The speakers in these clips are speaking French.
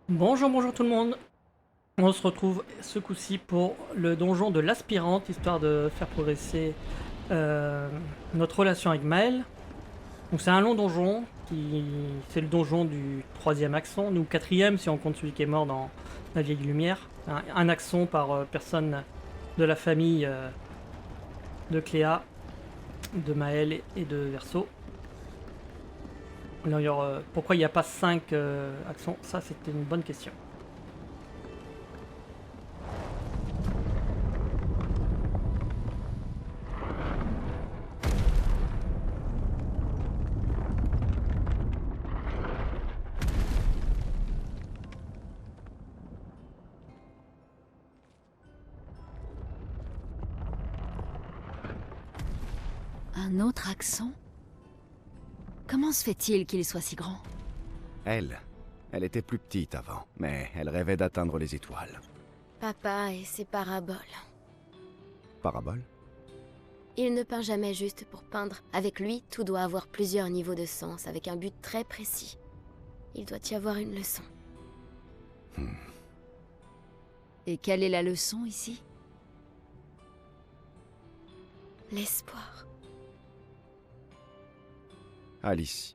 Bonjour, bonjour tout le monde. On se retrouve ce coup-ci pour le donjon de l'aspirante, histoire de faire progresser euh, notre relation avec Maël. Donc c'est un long donjon, c'est le donjon du troisième axon, ou quatrième si on compte celui qui est mort dans la vieille lumière. Un axon par personne de la famille de Cléa, de Maël et de Verso. D'ailleurs, pourquoi il n'y a pas 5 axons? Ça, c'était une bonne question. Un autre accent? Comment se fait-il qu'il soit si grand? Elle était plus petite avant, mais elle rêvait d'atteindre les étoiles. Papa et ses paraboles. Parabole? Il ne peint jamais juste pour peindre. Avec lui, tout doit avoir plusieurs niveaux de sens, avec un but très précis. Il doit y avoir une leçon. Et quelle est la leçon ici? L'espoir. Alice.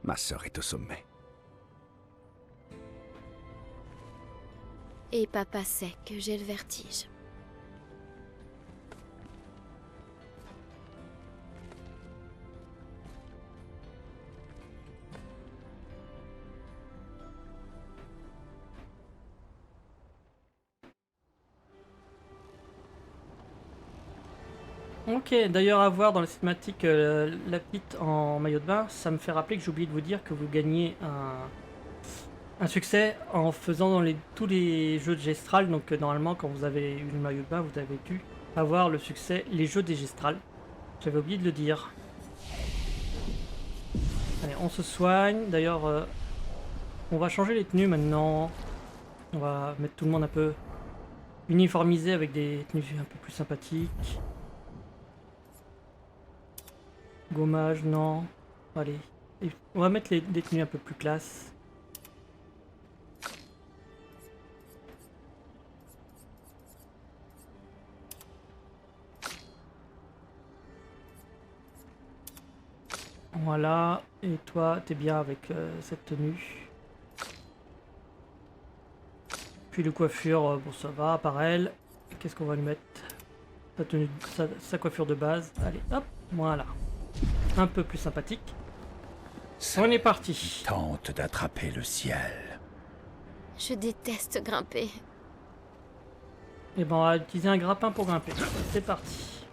Ma sœur est au sommet. Et papa sait que j'ai le vertige. Ok, d'ailleurs à voir dans la cinématique la petite en maillot de bain, ça me fait rappeler que j'ai oublié de vous dire que vous gagnez un succès en faisant dans tous les jeux de Gestral. Donc normalement quand vous avez eu le maillot de bain, vous avez dû avoir le succès les jeux des Gestral. J'avais oublié de le dire. Allez, on se soigne. D'ailleurs, on va changer les tenues maintenant. On va mettre tout le monde un peu uniformisé avec des tenues un peu plus sympathiques. Gommage, non. Allez. Et on va mettre des tenues un peu plus classe. Voilà. Et toi, t'es bien avec cette tenue. Puis le coiffure, bon ça va, par elle. Qu'est-ce qu'on va lui mettre? Sa tenue, sa coiffure de base. Allez, hop, voilà. Un peu plus sympathique. On est parti. Tente d'attraper le ciel. Je déteste grimper. Et ben on va utiliser un grappin pour grimper. C'est parti.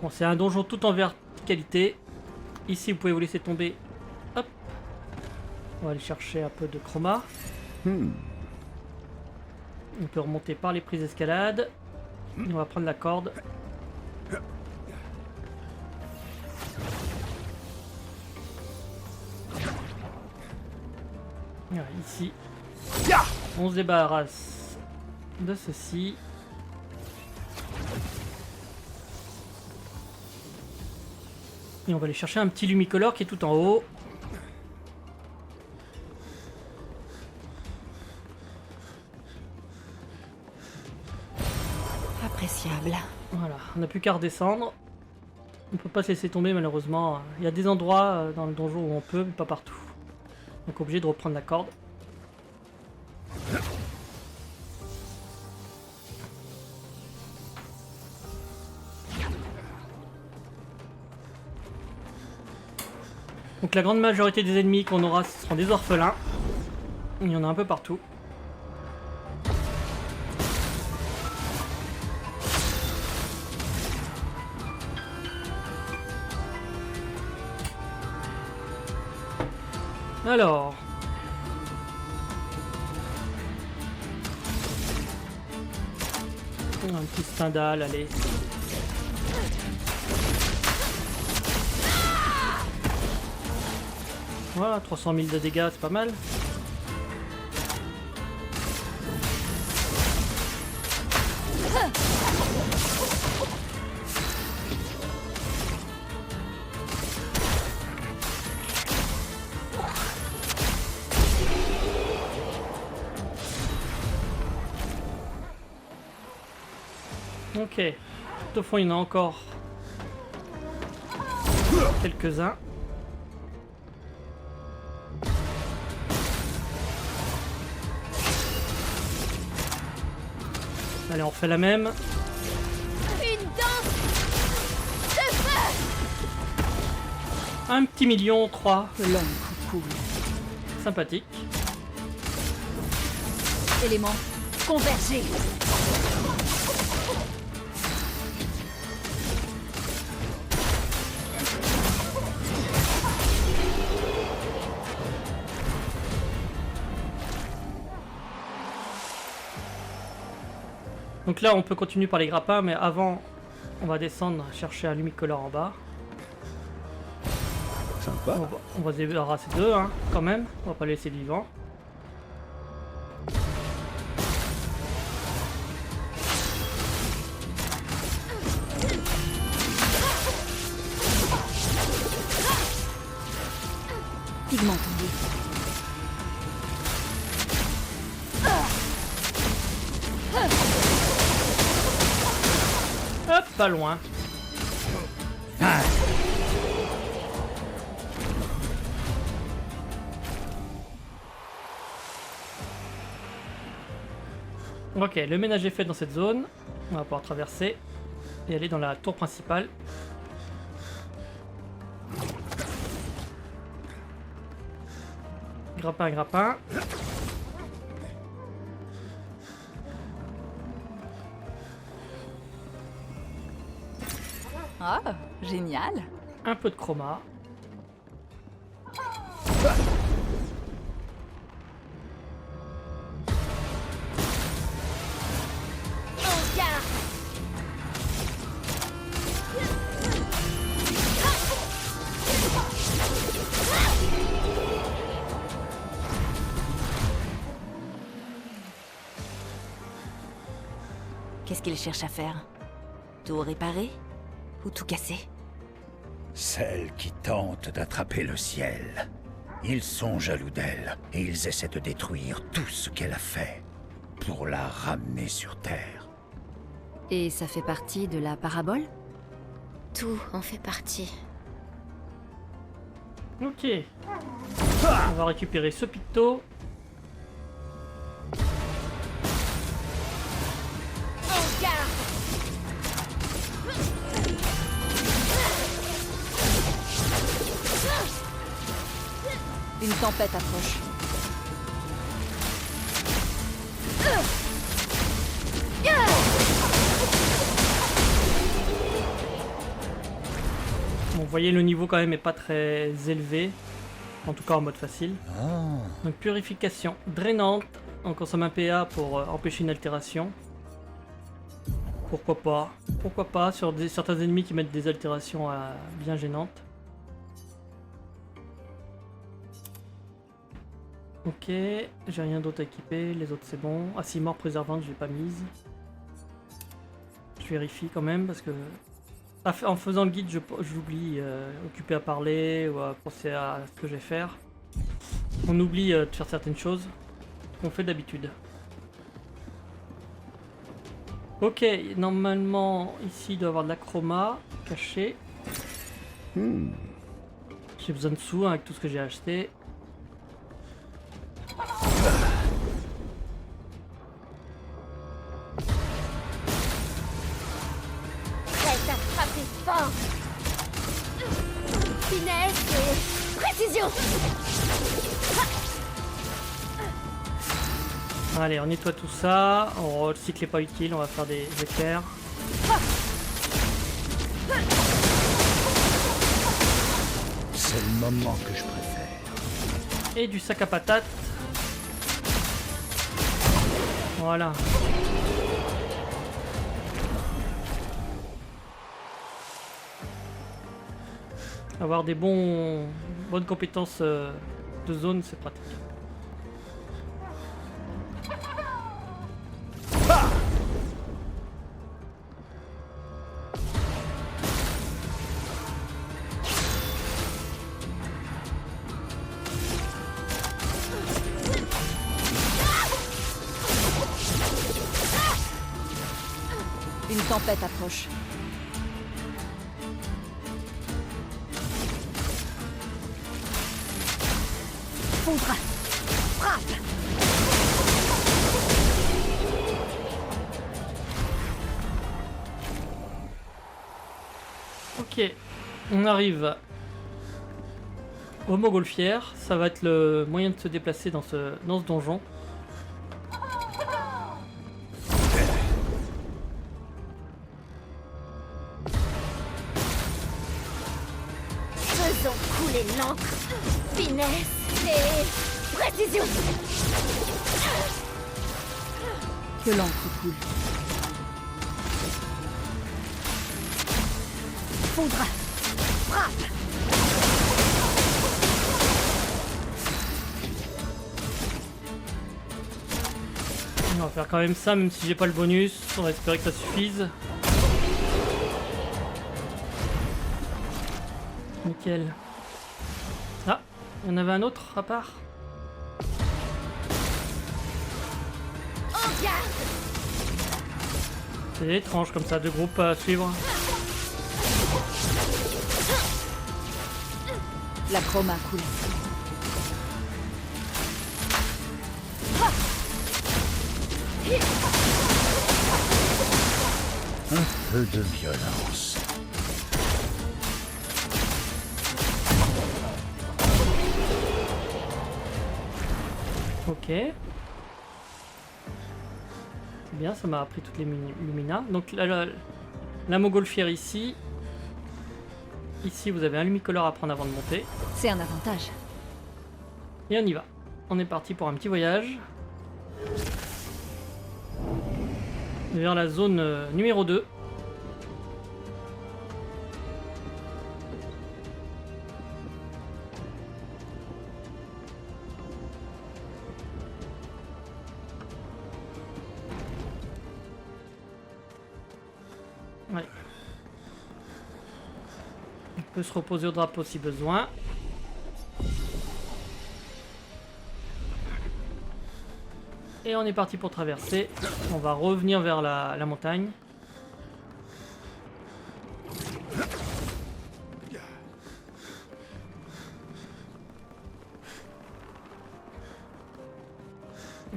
Bon, c'est un donjon tout en verticalité. Ici, vous pouvez vous laisser tomber. Hop. On va aller chercher un peu de chroma. On peut remonter par les prises d'escalade. On va prendre la corde. Voilà, ici. On se débarrasse de ceci. Et on va aller chercher un petit lumicolore qui est tout en haut. Appréciable. Voilà, on n'a plus qu'à redescendre. On peut pas se laisser tomber malheureusement. Il y a des endroits dans le donjon où on peut, mais pas partout. Donc obligé de reprendre la corde. Donc la grande majorité des ennemis qu'on aura, ce seront des orphelins. Il y en a un peu partout. Alors. Un petit Stendhal, allez. Voilà, 300 000 de dégâts, c'est pas mal. Ok. Tout au fond, il y en a encore quelques-uns. Allez, on refait la même. Une danse de feu. Un petit million, 3. L'homme cool. Sympathique. Éléments convergés. Donc là, on peut continuer par les grappins, mais avant, on va descendre chercher un lumicolore en bas. Sympa. On va se débarrasser d'eux, hein, quand même. On va pas les laisser vivants. Pigment tendu. Hop, pas loin. Ok, le ménage est fait dans cette zone. On va pouvoir traverser et aller dans la tour principale. Grappin, grappin. Ah, génial. Un peu de chroma. En garde. Qu'est-ce qu'il cherche à faire? Tout réparer? Ou tout casser? Celle qui tente d'attraper le ciel. Ils sont jaloux d'elle et ils essaient de détruire tout ce qu'elle a fait pour la ramener sur Terre. Et ça fait partie de la parabole? Tout en fait partie. Ok. On va récupérer ce picto. En garde. Une tempête approche. Bon, vous voyez, le niveau quand même est pas très élevé. En tout cas en mode facile. Donc purification drainante. On consomme un PA pour empêcher une altération. Pourquoi pas? Pourquoi pas sur certains ennemis qui mettent des altérations bien gênantes. Ok, j'ai rien d'autre à équiper, les autres c'est bon. Ah si, mort préservante, je l'ai pas mise. Je vérifie quand même parce que... En faisant le guide, j'oublie occupé à parler ou à penser à ce que je vais faire. On oublie de faire certaines choses qu'on fait d'habitude. Ok, normalement ici il doit y avoir de la chroma cachée. J'ai besoin de sous hein, avec tout ce que j'ai acheté. Prête à frapper fort. Finesse et précision. Allez, on nettoie tout ça. On recycle les pas utiles, on va faire des éclairs. C'est le moment que je préfère. Et du sac à patates. Voilà. Avoir des bonnes compétences de zone, c'est pratique. Une tempête approche. Foudre. Frappe. Ok, on arrive au montgolfière. Ça va être le moyen de se déplacer dans ce donjon. Faisons couler l'encre. Finesse et précision. Que l'encre coule. Foudre. Frappe. On va faire quand même ça, même si j'ai pas le bonus. On va espérer que ça suffise. Nickel. Ah, il y en avait un autre à part. En garde. C'est étrange comme ça, deux groupes à suivre. La chroma coule. Un peu de violence. Ok. C'est bien, ça m'a appris toutes les lumina. Donc la montgolfière ici. Ici, vous avez un lumicolore à prendre avant de monter. C'est un avantage. Et on y va. On est parti pour un petit voyage. Vers la zone numéro 2. Ouais. On peut se reposer au drapeau si besoin. Et on est parti pour traverser. On va revenir vers la montagne.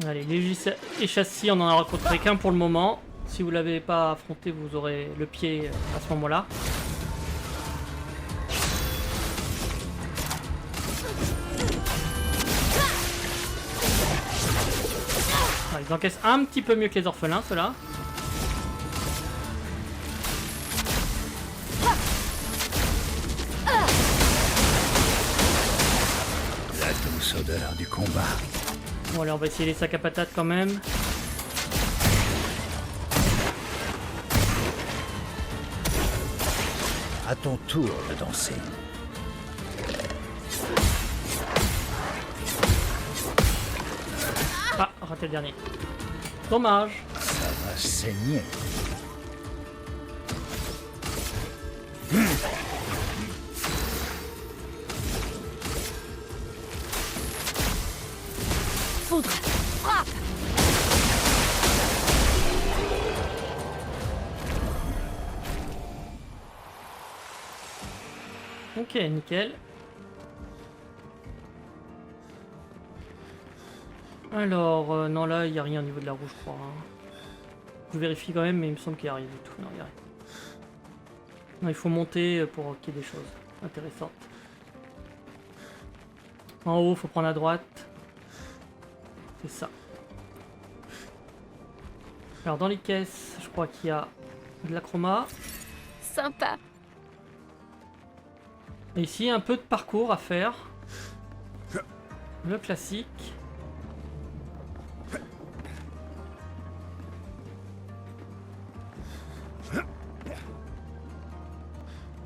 Allez, les châssis, on en a rencontré qu'un pour le moment. Si vous ne l'avez pas affronté, vous aurez le pied à ce moment-là. Ah, ils encaissent un petit peu mieux que les orphelins, ceux-là. La douce odeur du combat. Bon, allez, on va essayer les sacs à patates quand même. À ton tour de danser. Ah, raté le dernier. Dommage. Ça va saigner. Foudre. Frappe. Ok, nickel. Alors, non, là, il n'y a rien au niveau de la roue, je crois. Hein. Je vérifie quand même, mais il me semble qu'il n'y a rien du tout. Non, il n'y a rien. Non, il faut monter pour qu'il y ait des choses intéressantes. En haut, il faut prendre à droite. C'est ça. Alors, dans les caisses, je crois qu'il y a de la chroma. Sympa. Et ici, un peu de parcours à faire. Le classique.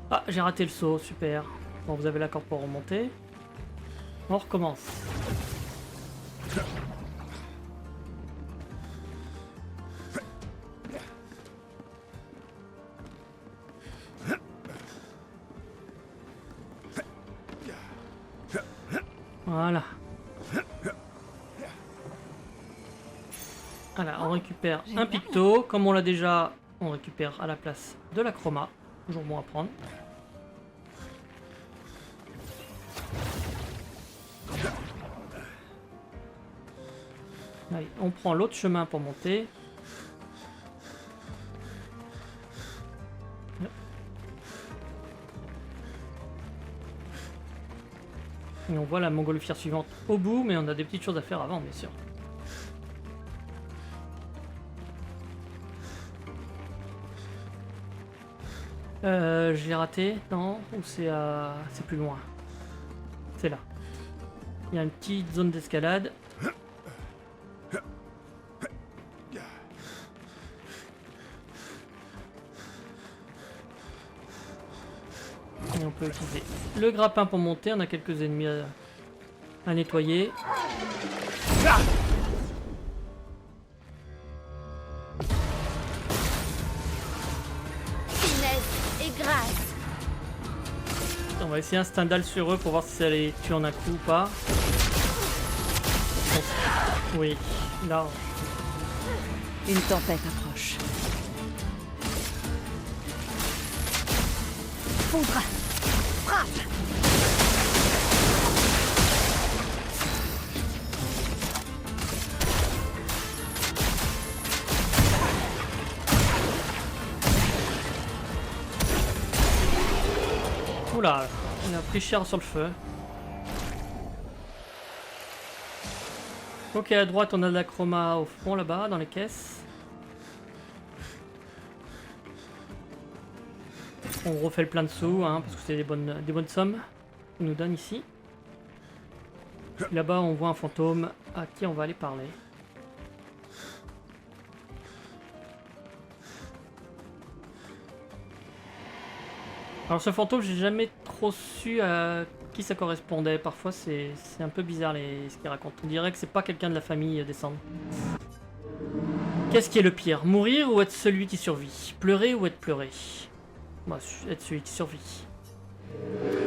Ah, j'ai raté le saut, super. Bon, vous avez l'accord pour remonter. On recommence. Voilà. Voilà, on récupère un picto. Comme on l'a déjà on récupère à la place de la chroma. Toujours bon à prendre. Allez, on prend l'autre chemin pour monter. Et on voit la montgolfière suivante au bout, mais on a des petites choses à faire avant, bien sûr. Je l'ai raté, non? Ou c'est plus loin? C'est là. Il y a une petite zone d'escalade. Et on peut utiliser le grappin pour monter. On a quelques ennemis à nettoyer. Finesse et grâce. On va essayer un Stendhal sur eux pour voir si ça les tue en un coup ou pas. Oui, là. Une tempête approche. Foudre! Frappe! Oula, on a pris cher sur le feu. Ok, à droite, on a de la chroma au fond là-bas, dans les caisses. On refait le plein de sous, hein, parce que c'est des bonnes sommes qu'ils nous donnent ici. Là-bas, on voit un fantôme à qui on va aller parler. Alors ce fantôme, j'ai jamais trop su à qui ça correspondait. Parfois, c'est un peu bizarre ce qu'il raconte. On dirait que c'est pas quelqu'un de la famille descendre. Qu'est-ce qui est le pire? Mourir ou être celui qui survit? Pleurer ou être pleuré? Bah, être celui qui survit.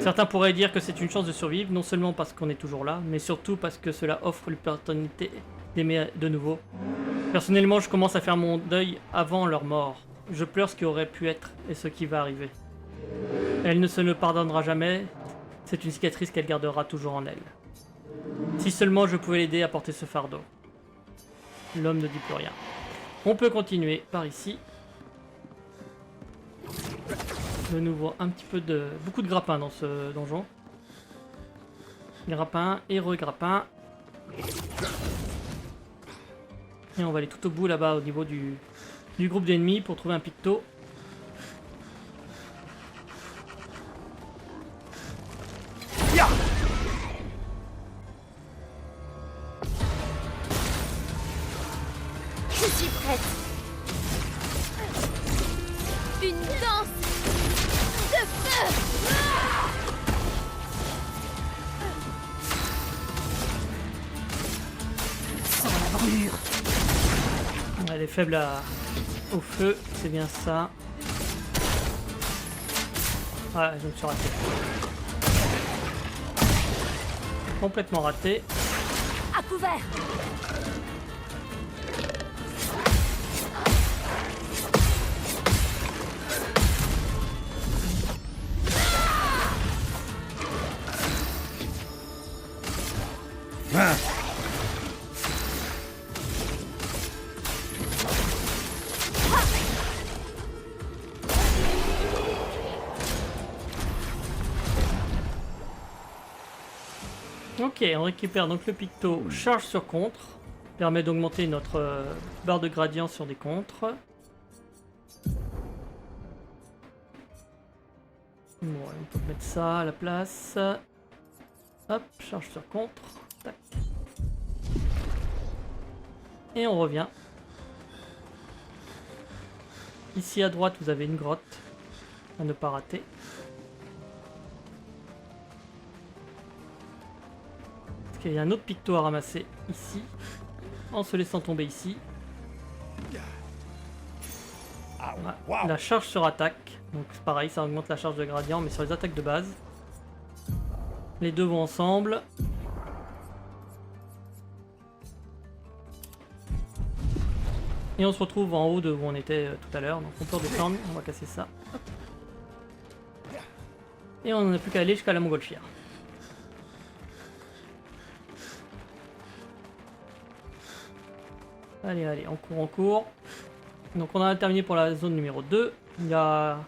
Certains pourraient dire que c'est une chance de survivre, non seulement parce qu'on est toujours là, mais surtout parce que cela offre l'opportunité d'aimer de nouveau. Personnellement, je commence à faire mon deuil avant leur mort. Je pleure ce qui aurait pu être et ce qui va arriver. Elle ne se le pardonnera jamais, c'est une cicatrice qu'elle gardera toujours en elle. Si seulement je pouvais l'aider à porter ce fardeau. L'homme ne dit plus rien. On peut continuer par ici. De nouveau, beaucoup de grappins dans ce donjon. Grappin et re-grappin. Et on va aller tout au bout là-bas au niveau du groupe d'ennemis pour trouver un picto. Je suis prête. Une danse de feu. Sans la brûlure! Elle est faible au feu, c'est bien ça. Ouais, je me suis raté. Complètement raté. À couvert! Ah. Ok, on récupère donc le picto charge sur contre. Permet d'augmenter notre barre de gradient sur des contres. Bon, on peut mettre ça à la place. Hop, charge sur contre. Tac. Et on revient. Ici à droite, vous avez une grotte à ne pas rater. Parce qu'il y a un autre picto à ramasser ici, en se laissant tomber ici. Voilà. La charge sur attaque. Donc c'est pareil, ça augmente la charge de gradient, mais sur les attaques de base. Les deux vont ensemble. Et on se retrouve en haut de où on était tout à l'heure. Donc on peut redescendre, on va casser ça. Hop. Et on n'a plus qu'à aller jusqu'à la montgolfière. Allez, allez, on court, on court. Donc on a terminé pour la zone numéro 2. Il y a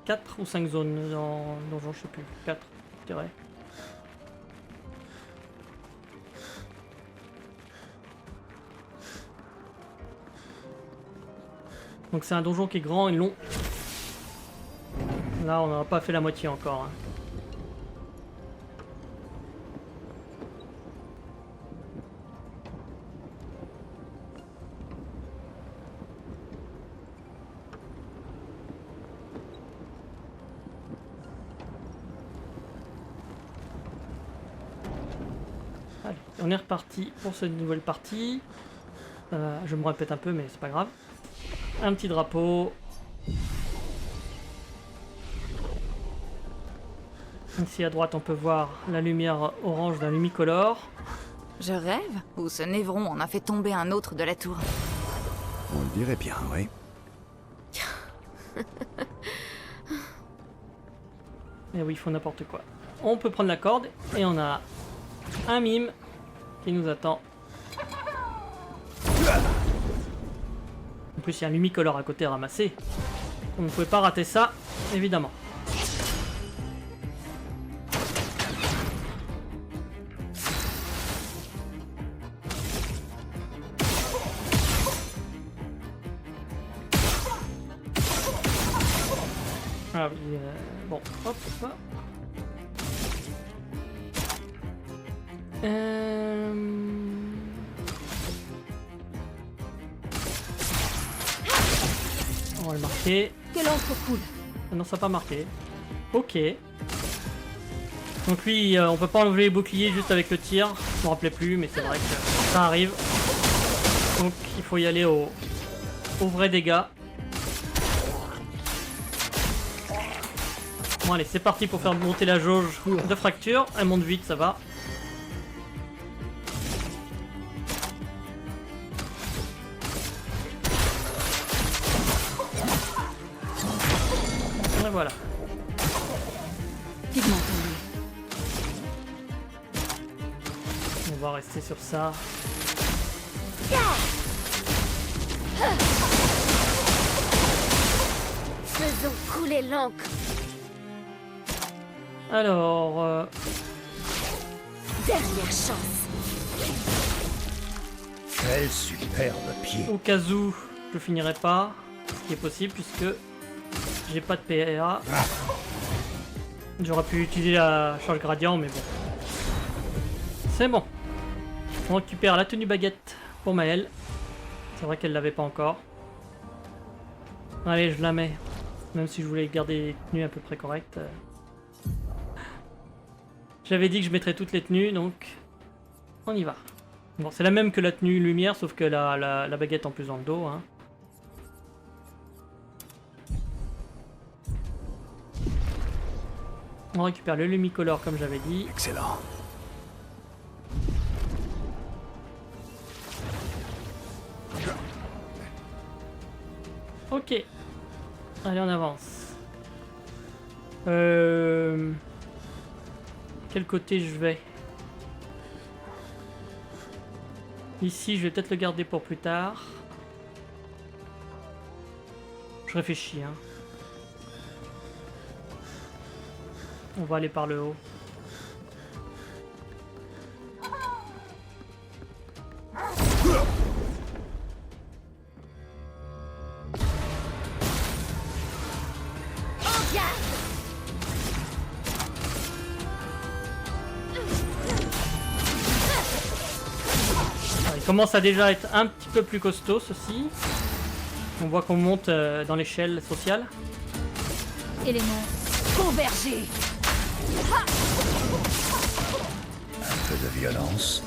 4 ou 5 zones dans Donjon, je sais plus. 4, je dirais. Donc c'est un donjon qui est grand et long. Là on n'a pas fait la moitié encore. Hein. Allez, on est reparti pour cette nouvelle partie. Je me répète un peu mais c'est pas grave. Un petit drapeau. Ici à droite on peut voir la lumière orange d'un lumicolore. Je rêve? Ou ce Névron en a fait tomber un autre de la tour? On le dirait bien, oui. Et oui, il faut n'importe quoi. On peut prendre la corde et on a un mime qui nous attend. En plus, il y a un lumicolore à côté à ramasser. On ne pouvait pas rater ça, évidemment. Ah oui, bon, hop, hop. On va le marquer. Que l'encre coule. Ah non, ça n'a pas marqué. Ok. Donc lui, on peut pas enlever les boucliers juste avec le tir. Je me rappelais plus, mais c'est vrai que ça arrive. Donc il faut y aller au vrai dégâts. Bon allez, c'est parti pour faire monter la jauge de fracture. Elle monte vite, ça va. Et voilà. Pigment tombé. On va rester sur ça. Faisons couler l'encre. Alors, Dernière chance. Quel superbe pied. au cas où je finirai pas, ce qui est possible puisque j'ai pas de PA. J'aurais pu utiliser la charge gradient, mais bon. C'est bon. On récupère la tenue baguette pour Maëlle. C'est vrai qu'elle l'avait pas encore. Allez, je la mets. Même si je voulais garder les tenues à peu près correctes. J'avais dit que je mettrais toutes les tenues, donc on y va. Bon, c'est la même que la tenue lumière, sauf que la baguette en plus dans le dos. Hein. On récupère le lumicolore comme j'avais dit. Excellent. Ok. Allez, on avance. Quel côté je vais? Ici, je vais peut-être le garder pour plus tard. Je réfléchis, hein. On va aller par le haut. Il commence à déjà être un petit peu plus costaud, ceci. On voit qu'on monte dans l'échelle sociale. Éléments convergés. Un peu de violence.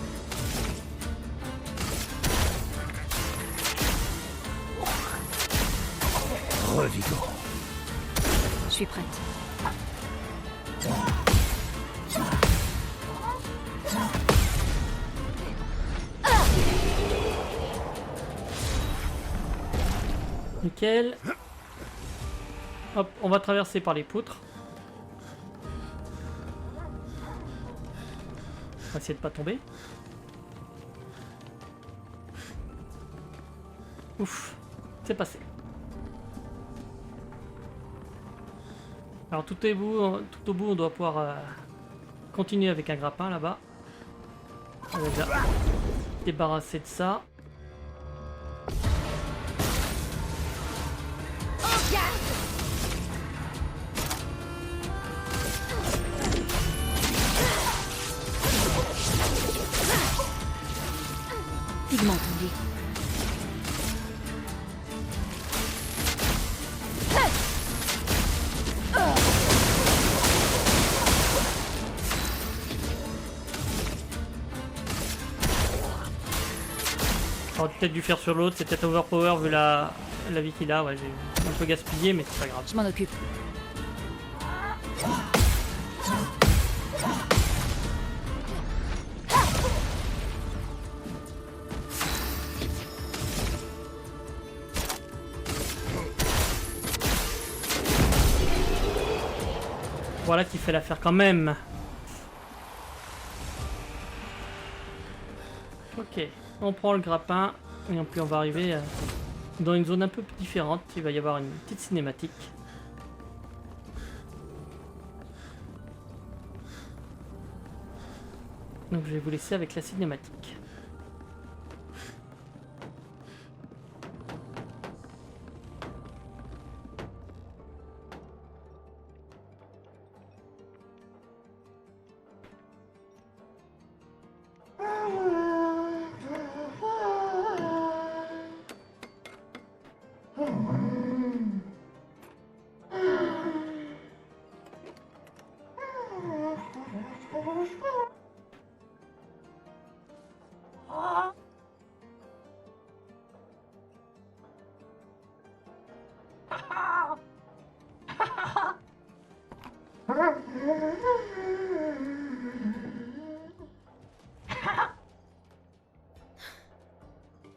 Revigorant. Je suis prête. nickel. Hop, on va traverser par les poutres. On va essayer de pas tomber. Ouf, c'est passé. Alors tout au bout, on doit pouvoir continuer avec un grappin là-bas. On va déjà débarrasser de ça. Pigment tombé. J'aurais peut-être dû faire sur l'autre, c'est peut-être overpower vu la vie qu'il a. Ouais, j'ai un peu gaspillé, mais c'est pas grave. Je m'en occupe. Voilà qui fait l'affaire quand même. Ok, on prend le grappin et puis on va arriver dans une zone un peu différente. Il va y avoir une petite cinématique. Donc je vais vous laisser avec la cinématique.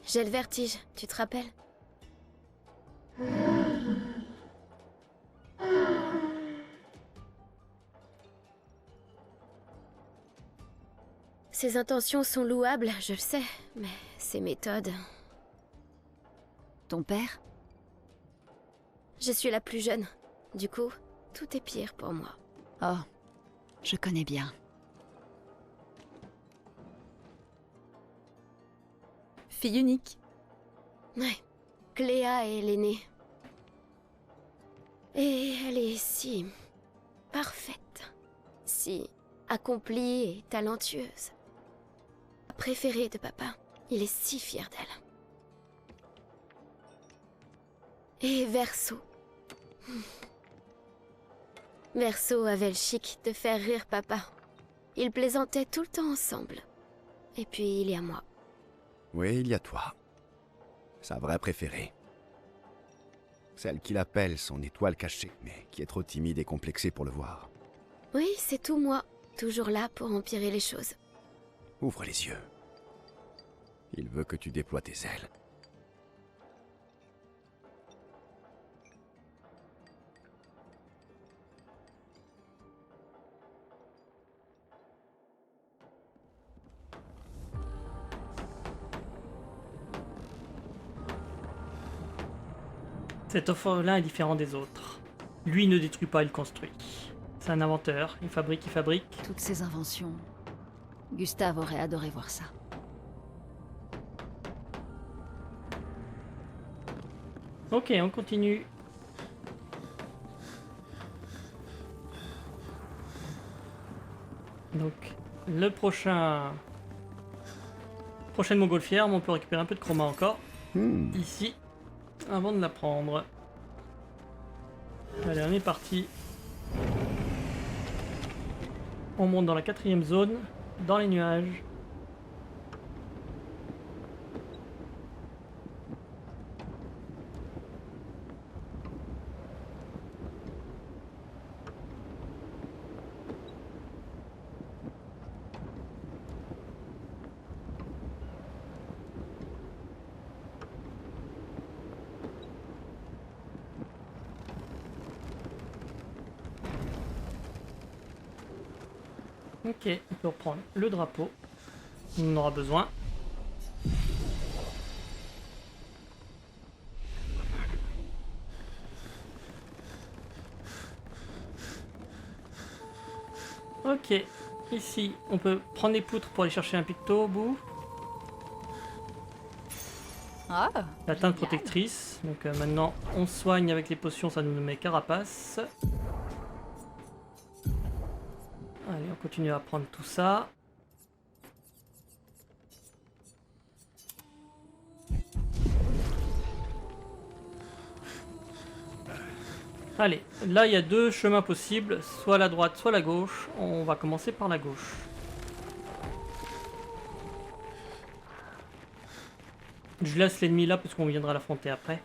J'ai le vertige, tu te rappelles? Ses intentions sont louables, je le sais, mais ses méthodes... Ton père? Je suis la plus jeune. Du coup, tout est pire pour moi. Oh, je connais bien. Fille unique. Ouais, Cléa est l'aînée. Et elle est si... parfaite. Si accomplie et talentueuse. La préférée de papa. Il est si fier d'elle. Et Verso. Verso avait le chic de faire rire papa. Ils plaisantaient tout le temps ensemble. Et puis il y a moi. Oui, il y a toi. Sa vraie préférée. Celle qu'il appelle son étoile cachée, mais qui est trop timide et complexée pour le voir. Oui, c'est tout moi. Toujours là pour empirer les choses. Ouvre les yeux. Il veut que tu déploies tes ailes. Cet orphelin est différent des autres. Lui ne détruit pas, il construit. C'est un inventeur, il fabrique, il fabrique. Toutes ces inventions. Gustave aurait adoré voir ça. Ok, on continue. Donc, le prochaine montgolfière, on peut récupérer un peu de chroma encore. Ici, avant de la prendre. Allez, on est parti. On monte dans la 4e zone, dans les nuages. Ok, on peut reprendre le drapeau. On en aura besoin. Ok, ici on peut prendre des poutres pour aller chercher un picto au bout. Ah, La teinte protectrice. Donc maintenant on soigne avec les potions, ça nous met carapace. Allez, on continue à prendre tout ça. Allez, là il y a deux chemins possibles, soit la droite, soit la gauche. On va commencer par la gauche. Je laisse l'ennemi là parce qu'on viendra l'affronter après.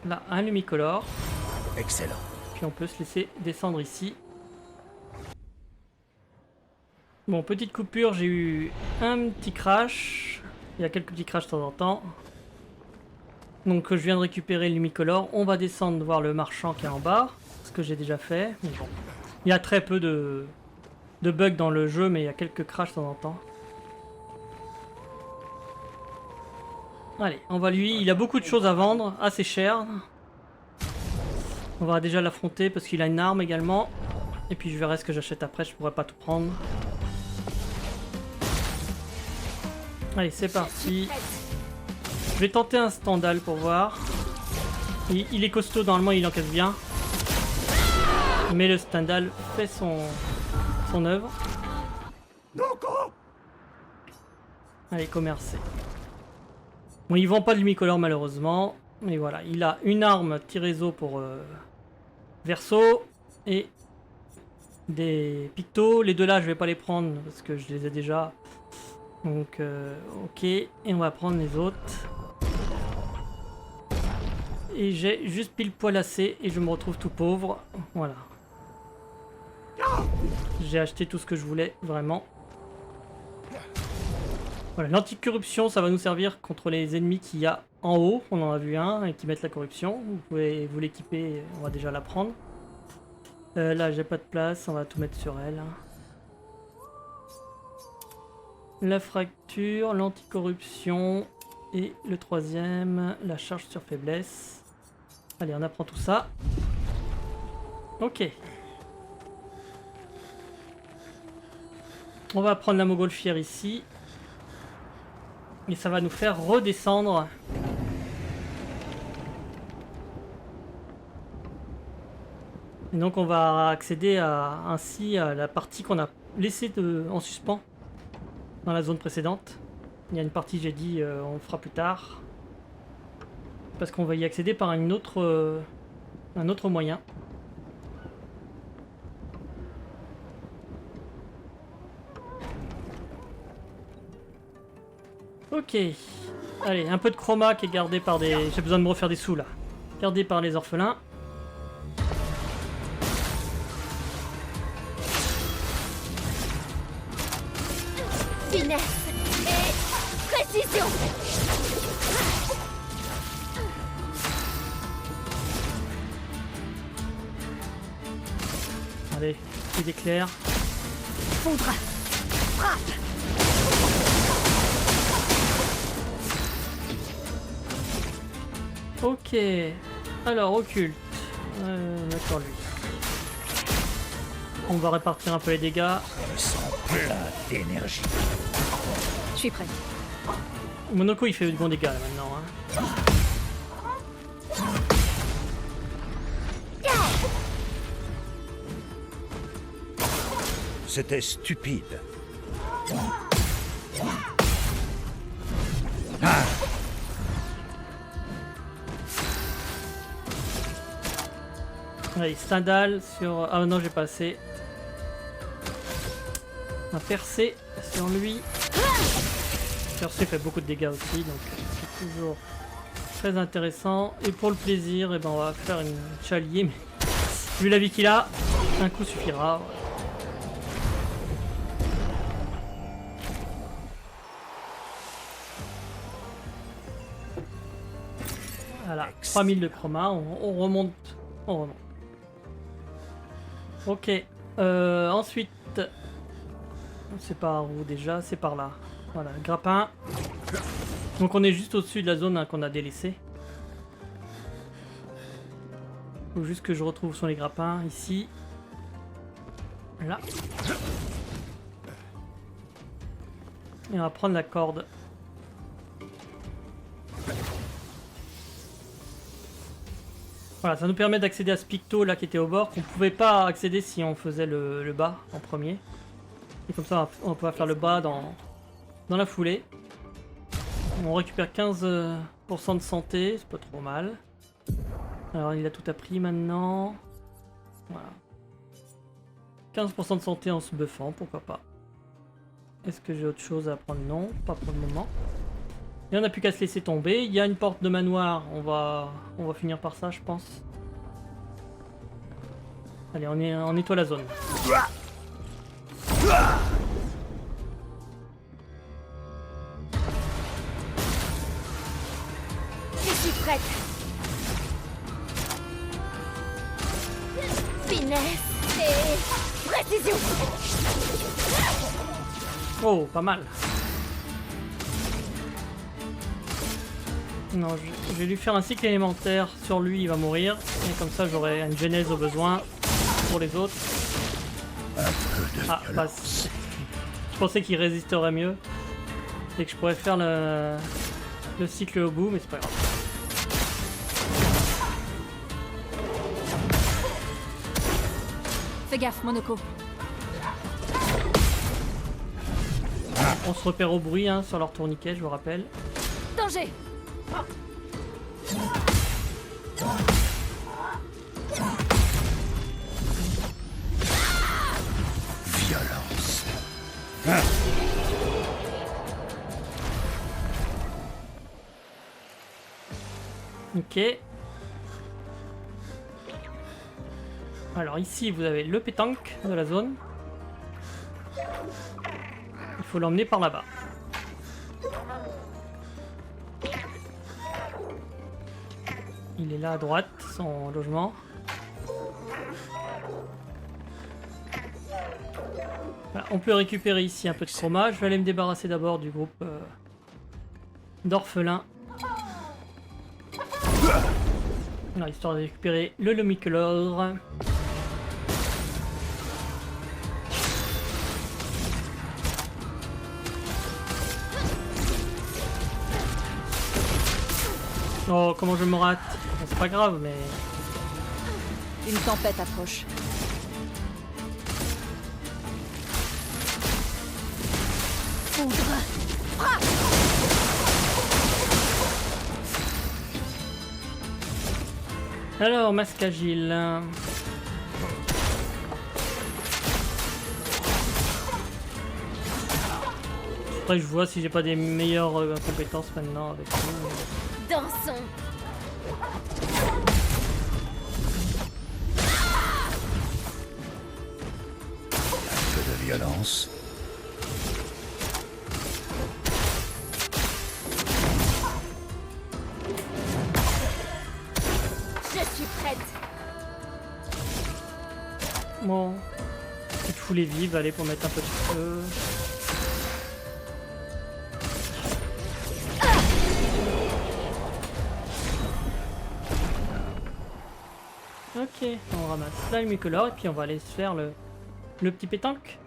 Là, un lumicolore. Excellent. Puis on peut se laisser descendre ici. Bon, petite coupure, j'ai eu un petit crash. Il y a quelques petits crashs de temps en temps. Donc je viens de récupérer le lumicolore. On va descendre voir le marchand qui est en bas. Ce que j'ai déjà fait. Mais bon. Il y a très peu de bugs dans le jeu, mais il y a quelques crashs de temps en temps. Allez, on va lui. Il a beaucoup de choses à vendre, assez cher. On va déjà l'affronter parce qu'il a une arme également. Et puis je verrai ce que j'achète après, je pourrais pas tout prendre. Allez, c'est parti. Je vais tenter un Stendhal pour voir. Il est costaud, normalement il encaisse bien. Mais le Stendhal fait son œuvre. Allez, commercer. Bon, il vend pas de lumicolore malheureusement. Mais voilà, il a une arme Tirezo pour Verso et des pictos. Les deux là, je vais pas les prendre parce que je les ai déjà. Donc, ok. Et on va prendre les autres. Et j'ai juste pile poil assez et je me retrouve tout pauvre. Voilà. J'ai acheté tout ce que je voulais, vraiment. Voilà, l'anticorruption, ça va nous servir contre les ennemis qu'il y a en haut. On en a vu un et qui mettent la corruption. Vous pouvez vous l'équiper, on va déjà la prendre. Là, j'ai pas de place, on va tout mettre sur elle. La fracture, l'anticorruption et le troisième, la charge sur faiblesse. Allez, on apprend tout ça. Ok. On va prendre la montgolfière ici. Et ça va nous faire redescendre. Et donc on va accéder ainsi à la partie qu'on a laissée en suspens dans la zone précédente. Il y a une partie, j'ai dit, on le fera plus tard. Parce qu'on va y accéder par un autre moyen. Ok. Allez, un peu de chroma qui est gardé par des... J'ai besoin de me refaire des sous là. Gardé par les orphelins. Finesse et précision. Allez, petit éclair. Foudre. Frappe. Ok. Alors, occulte. D'accord, lui. On va répartir un peu les dégâts. Je me sens plein d'énergie. Je suis prête. Monoko, il fait de bons dégâts là maintenant. Hein. C'était stupide. Allez, Stendhal sur... Ah non, j'ai pas assez. Un percé sur lui. Percé fait beaucoup de dégâts aussi, donc c'est toujours très intéressant. Et pour le plaisir, eh ben, on va faire une chalier, mais vu la vie qu'il a, un coup suffira. Voilà, 3000 de chroma, on remonte. On remonte. Ok. Ensuite, c'est par où déjà? C'est par là. Voilà, grappin. Donc on est juste au-dessus de la zone hein, qu'on a délaissée. Faut juste que je retrouve sur les grappins, ici. Là. Et on va prendre la corde. Voilà, ça nous permet d'accéder à ce picto là qui était au bord, qu'on pouvait pas accéder si on faisait le bas en premier. Et comme ça on va pouvoir faire le bas dans la foulée. On récupère 15% de santé, c'est pas trop mal. Alors il a tout appris maintenant. Voilà. 15% de santé en se buffant, pourquoi pas. Est-ce que j'ai autre chose à apprendre? Non, pas pour le moment. Et on n'a plus qu'à se laisser tomber. Il y a une porte de manoir, on va finir par ça je pense. Allez, on nettoie la zone. Je suis prête. Finesse et précision. Oh, pas mal. Non, je vais lui faire un cycle élémentaire sur lui, il va mourir. Et comme ça, j'aurai une genèse au besoin pour les autres. Ah, passe. Je pensais qu'il résisterait mieux. Et que je pourrais faire le cycle au bout, mais c'est pas grave. Fais gaffe, Monoko. On se repère au bruit hein, sur leur tourniquet, je vous rappelle. Danger! Violence. Ok. Alors ici, vous avez le pétanque de la zone. Il faut l'emmener par là-bas. Il est là à droite, son logement. Voilà, on peut récupérer ici un peu de chroma. Je vais aller me débarrasser d'abord du groupe d'orphelins. Voilà, histoire de récupérer le lomicolore. Oh, comment je me rate? Bon, c'est pas grave, mais... Une tempête approche. Alors, masque agile. Après, je vois si j'ai pas des meilleures compétences maintenant avec lui. Dansons. Un peu de violence. Je suis prête. Bon. Petite foulée vive, allez, pour mettre un peu de feu. Ok, on ramasse là le mucolore et puis on va aller se faire le petit pétanque.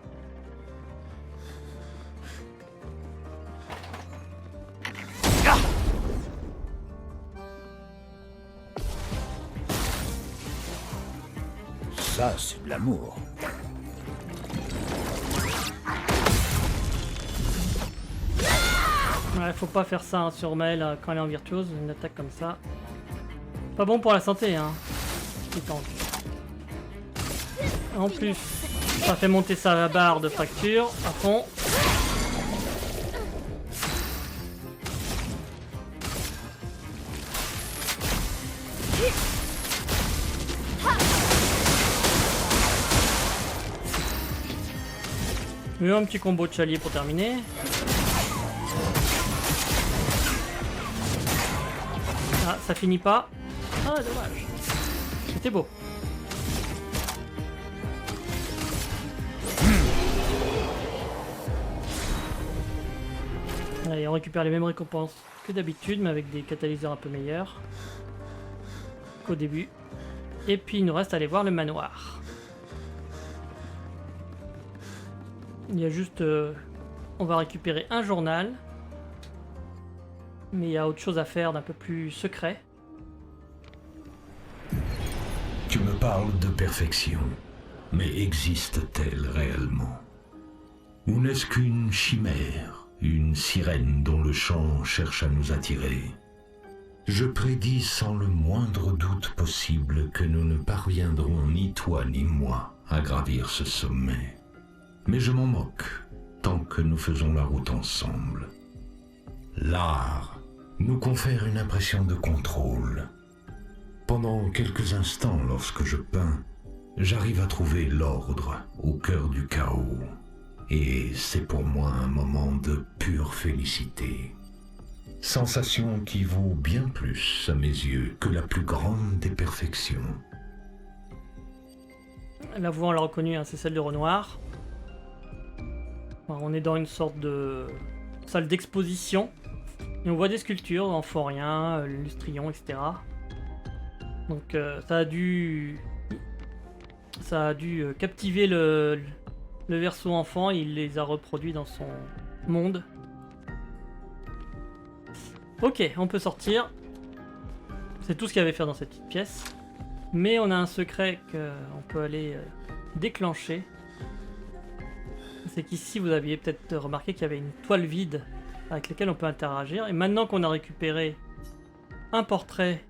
Ça, c'est de l'amour. Ouais, faut pas faire ça hein, sur Maëlle quand elle est en virtuose, une attaque comme ça. Pas bon pour la santé, hein. Pétanque. En plus, ça fait monter sa barre de fracture à fond. Et un petit combo de chalier pour terminer. Ah, ça finit pas. Ah, dommage. C'était beau. Allez, on récupère les mêmes récompenses que d'habitude, mais avec des catalyseurs un peu meilleurs qu'au début. Et puis il nous reste à aller voir le manoir. Il y a juste... on va récupérer un journal. Mais il y a autre chose à faire d'un peu plus secret. Tu me parles de perfection, mais existe-t-elle réellement? Ou n'est-ce qu'une chimère, une sirène dont le chant cherche à nous attirer? Je prédis sans le moindre doute possible que nous ne parviendrons ni toi ni moi à gravir ce sommet. Mais je m'en moque, tant que nous faisons la route ensemble. L'art nous confère une impression de contrôle. Pendant quelques instants, lorsque je peins, j'arrive à trouver l'ordre au cœur du chaos. Et c'est pour moi un moment de pure félicité. Sensation qui vaut bien plus, à mes yeux, que la plus grande des perfections. La voix, on l'a reconnue, hein, c'est celle de Renoir. Alors, on est dans une sorte de salle d'exposition. Et on voit des sculptures en forien, lustrion, etc. Donc ça a dû captiver le verso enfant, il les a reproduits dans son monde. Ok, on peut sortir. C'est tout ce qu'il y avait à faire dans cette petite pièce. Mais on a un secret qu'on peut aller déclencher. C'est qu'ici vous aviez peut-être remarqué qu'il y avait une toile vide avec laquelle on peut interagir. Et maintenant qu'on a récupéré un portrait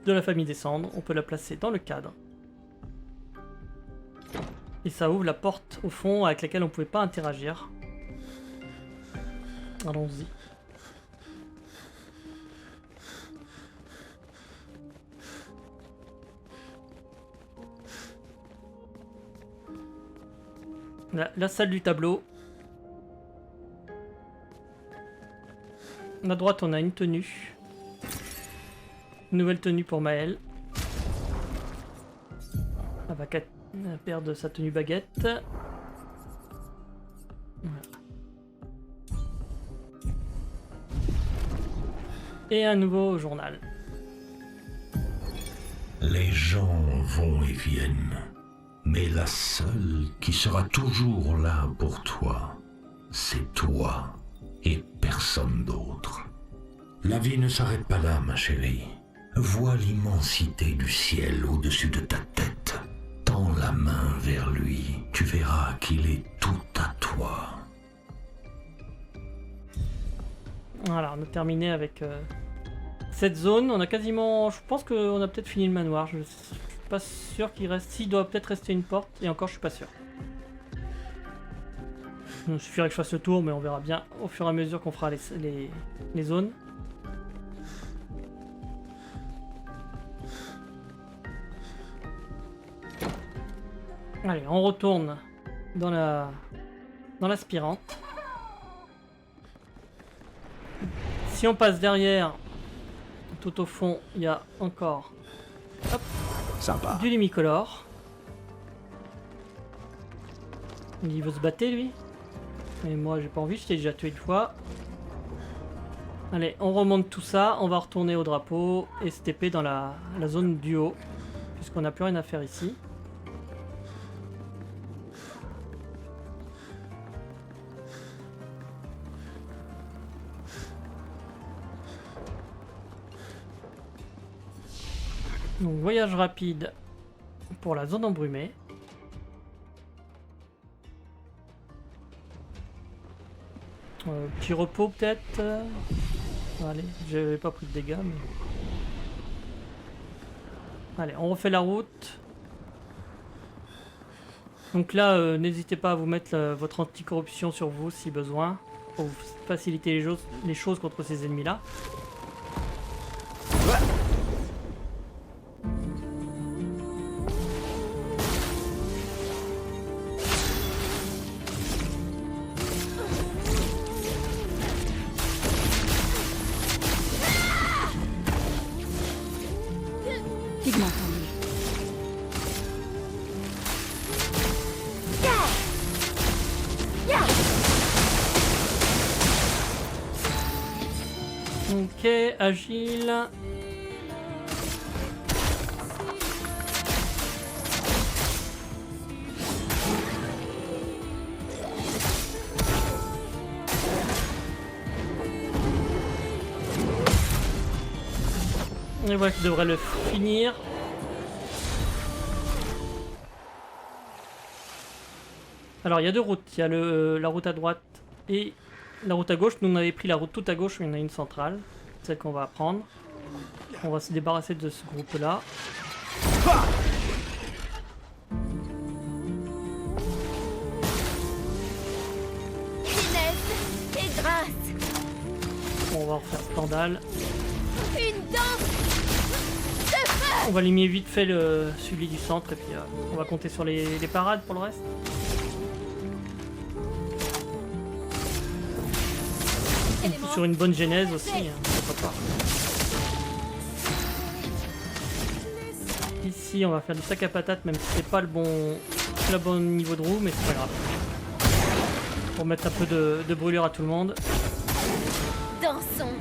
de la famille des cendres, on peut la placer dans le cadre. Et ça ouvre la porte au fond avec laquelle on ne pouvait pas interagir. Allons-y. La salle du tableau. À droite, on a une tenue. Une nouvelle tenue pour Maël. Elle va perdre sa tenue baguette. Voilà. Et un nouveau journal. Les gens vont et viennent, mais la seule qui sera toujours là pour toi, c'est toi et personne d'autre. La vie ne s'arrête pas là, ma chérie. Vois l'immensité du ciel au-dessus de ta tête. Tends la main vers lui, tu verras qu'il est tout à toi. Voilà, on a terminé avec cette zone. On a quasiment... Je pense qu'on a peut-être fini le manoir. Je suis pas sûr qu'il reste... S'il doit peut-être rester une porte. Et encore, je suis pas sûr. Il suffirait que je fasse le tour, mais on verra bien au fur et à mesure qu'on fera les zones. Allez, on retourne dans l'aspirante. Si on passe derrière, tout au fond, il y a encore Sympa. du Lumicolor. Il veut se battre, lui. Mais moi, j'ai pas envie, je t'ai déjà tué une fois. Allez, on remonte tout ça. On va retourner au drapeau et se TP dans la zone du haut. Puisqu'on n'a plus rien à faire ici. Donc voyage rapide pour la zone embrumée. Petit repos peut-être. Allez, j'avais pas pris de dégâts mais... Allez, on refait la route. Donc là, n'hésitez pas à vous mettre votre anticorruption sur vous si besoin. Pour faciliter les choses contre ces ennemis-là. agile. Et voilà qui devrait le finir. Alors il y a deux routes, il y a la route à droite et la route à gauche. Nous on avait pris la route tout à gauche, mais il y en a une centrale, celle qu'on va prendre. On va se débarrasser de ce groupe là. Finesse et grâce. On va refaire Scandale. Une danse. On va éliminer vite fait celui du centre et puis on va compter sur les parades pour le reste. Sur une bonne genèse aussi, hein, pourquoi pas. Ici on va faire du sac à patates même si c'est pas le bon niveau de roue, mais c'est pas grave. Pour mettre un peu de brûlure à tout le monde. Dansons.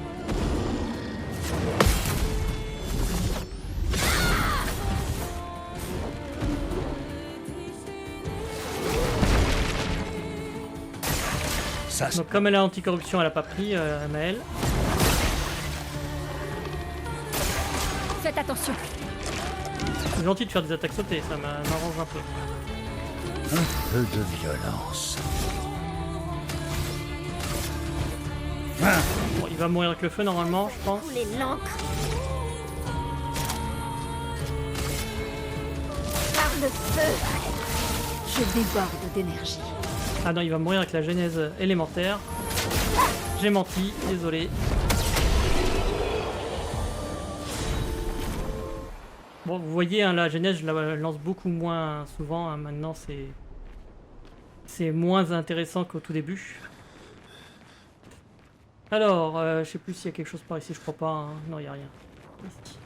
Ça, Donc comme elle a anticorruption, elle a pas pris Maëlle. Faites attention. C'est gentil de faire des attaques sautées, ça m'arrange un peu. un peu de violence. Bon, il va mourir avec le feu normalement, je pense. Couler l'encre. Par le feu. Je déborde d'énergie. Ah non, il va mourir avec la genèse élémentaire. J'ai menti, désolé. Bon, vous voyez, hein, la genèse, je la lance beaucoup moins souvent. Hein, maintenant, c'est moins intéressant qu'au tout début. Alors, je sais plus s'il y a quelque chose par ici, je crois pas. Hein. Non, il n'y a rien. Ici.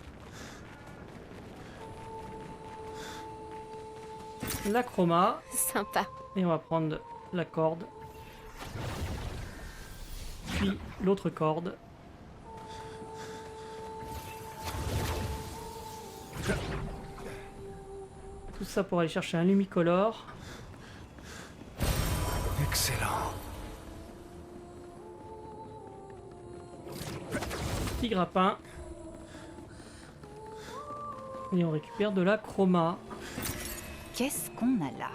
La chroma. Sympa. Et on va prendre la corde. Puis l'autre corde. Tout ça pour aller chercher un lumicolore. Excellent. Petit grappin. Et on récupère de la chroma. Qu'est-ce qu'on a là?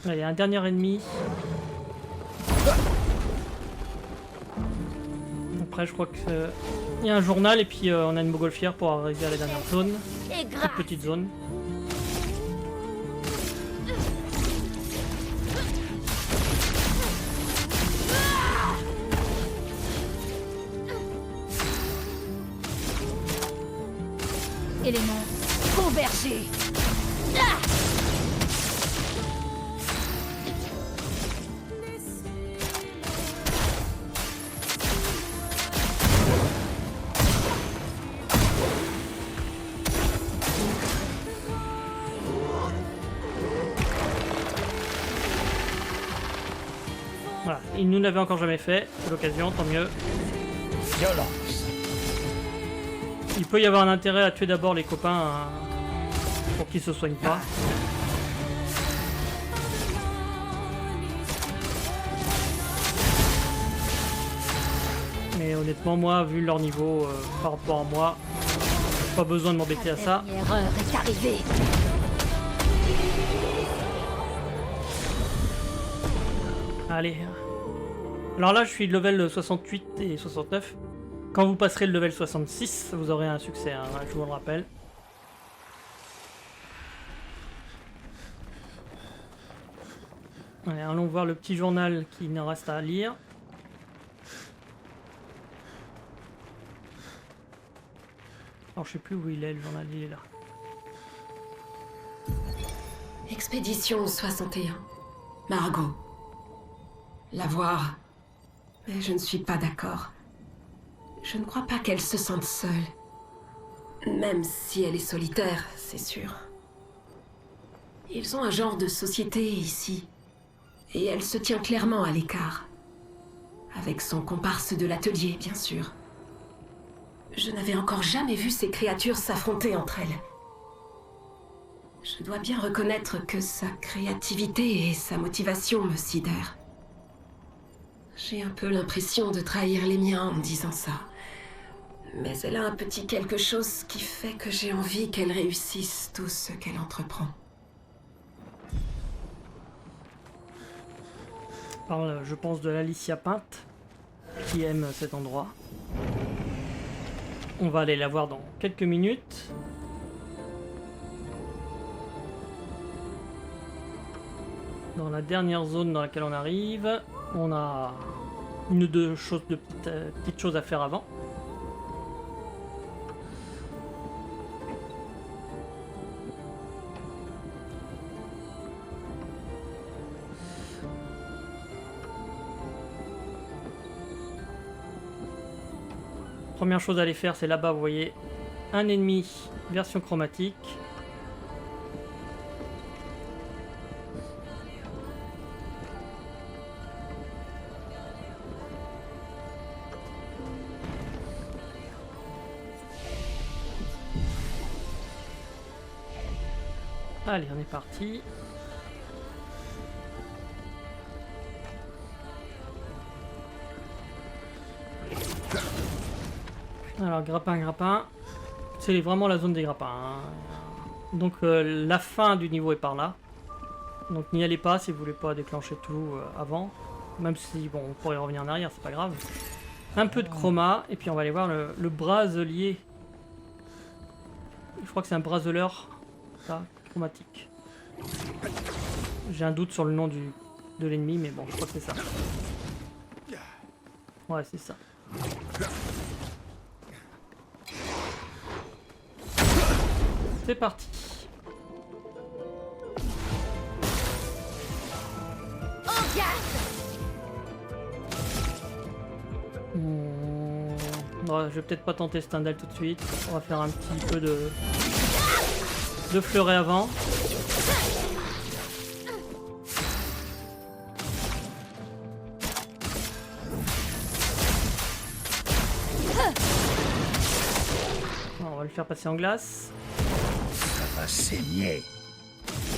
Là, il y a un dernier ennemi. Après, je crois que il y a un journal et puis on a une montgolfière pour arriver à la dernière zone. Et Toute grâce. petite zone. Élément convergé. Voilà, il nous l'avait encore jamais fait, c'est l'occasion, tant mieux. Violence. Il peut y avoir un intérêt à tuer d'abord les copains pour qu'ils se soignent pas. Mais honnêtement, moi, vu leur niveau par rapport à moi, pas besoin de m'embêter à ça. La dernière heure est arrivée. Allez. Alors là, je suis level 68 et 69. Quand vous passerez le level 66, vous aurez un succès, hein, je vous le rappelle. Allez, allons voir le petit journal qui nous reste à lire. Alors je sais plus où il est, le journal, il est là. Expédition 61. Margot. La voir. Mais je ne suis pas d'accord. Je ne crois pas qu'elle se sente seule. Même si elle est solitaire, c'est sûr. Ils ont un genre de société ici. Et elle se tient clairement à l'écart. Avec son comparse de l'atelier, bien sûr. Je n'avais encore jamais vu ces créatures s'affronter entre elles. Je dois bien reconnaître que sa créativité et sa motivation me sidèrent. J'ai un peu l'impression de trahir les miens en disant ça. Mais elle a un petit quelque chose qui fait que j'ai envie qu'elle réussisse tout ce qu'elle entreprend. Parle, je pense, de l'Alicia peinte, qui aime cet endroit. On va aller la voir dans quelques minutes. Dans la dernière zone dans laquelle on arrive, on a une ou deux choses de petites choses à faire avant. Première chose à aller faire, c'est là-bas, vous voyez, un ennemi version chromatique. Allez, on est parti. Alors, grappin. C'est vraiment la zone des grappins. Hein. Donc, la fin du niveau est par là. Donc, n'y allez pas si vous voulez pas déclencher tout avant. Même si, bon, on pourrait revenir en arrière, c'est pas grave. Un peu de chroma, et puis on va aller voir le braselier. Je crois que c'est un braseleur. Ça, chromatique. J'ai un doute sur le nom de l'ennemi, mais bon, je crois que c'est ça. Ouais, c'est ça. C'est parti. Ouais, je vais peut-être pas tenter Stendhal tout de suite. On va faire un petit peu de fleuret avant. On va le faire passer en glace. Ça va saigner.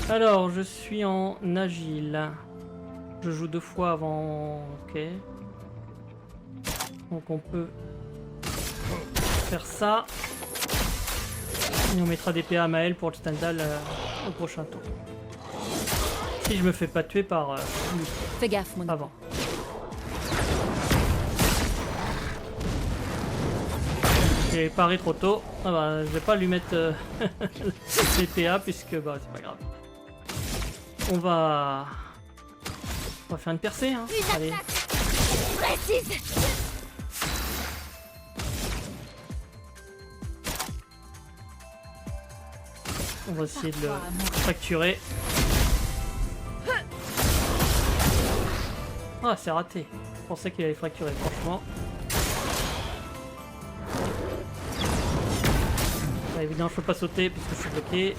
Alors, je suis en agile. Je joue 2 fois avant... Ok. Donc on peut faire ça. Et on mettra des PA à Maël pour le Stendhal au prochain tour. Si je me fais pas tuer par lui. Fais gaffe, mon Avant. J'ai paré trop tôt. Ah bah, je vais pas lui mettre les PA puisque bah c'est pas grave. On va faire une percée. Hein. Allez. Précise. On va essayer de le fracturer. Ah, c'est raté. Je pensais qu'il allait fracturer, franchement. Là, évidemment, je peux pas sauter puisque je suis bloqué.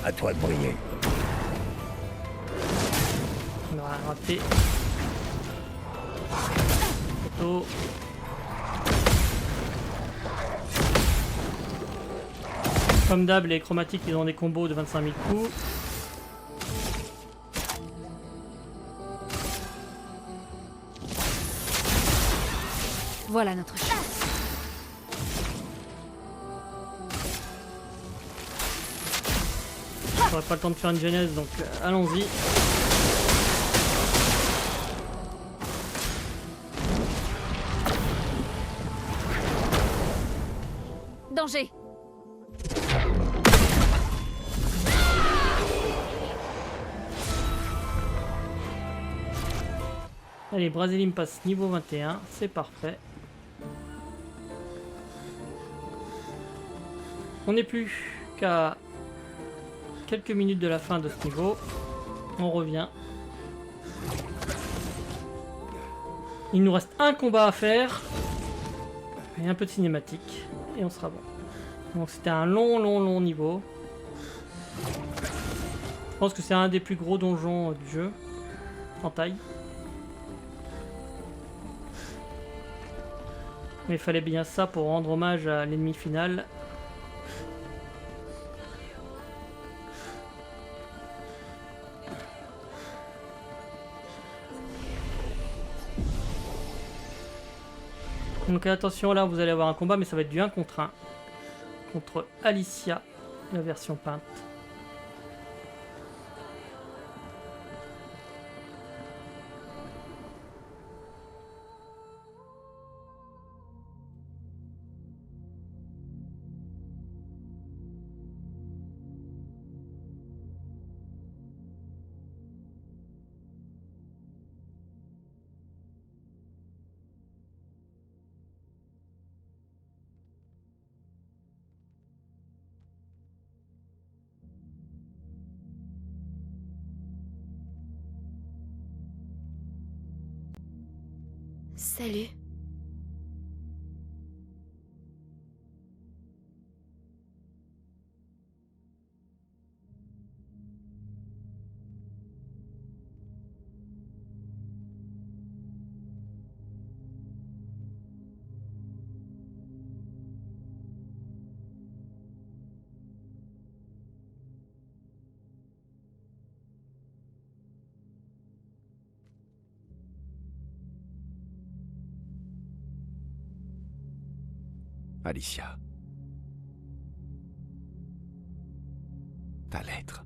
À toi de briller. On a raté. Photo. Comme d'hab, les chromatiques, ils ont des combos de 25 000 coups. Voilà notre chance. J'aurais pas le temps de faire une genèse, donc allons-y. Danger. Allez, Brasilim passe niveau 21, c'est parfait. On n'est plus qu'à quelques minutes de la fin de ce niveau. On revient. Il nous reste un combat à faire. Et un peu de cinématique. Et on sera bon. Donc c'était un long niveau. Je pense que c'est un des plus gros donjons du jeu, en taille. Mais il fallait bien ça pour rendre hommage à l'ennemi final. Donc attention, là vous allez avoir un combat, mais ça va être du 1 contre 1. Contre Alicia, la version peinte. Salut. Alicia. Ta lettre.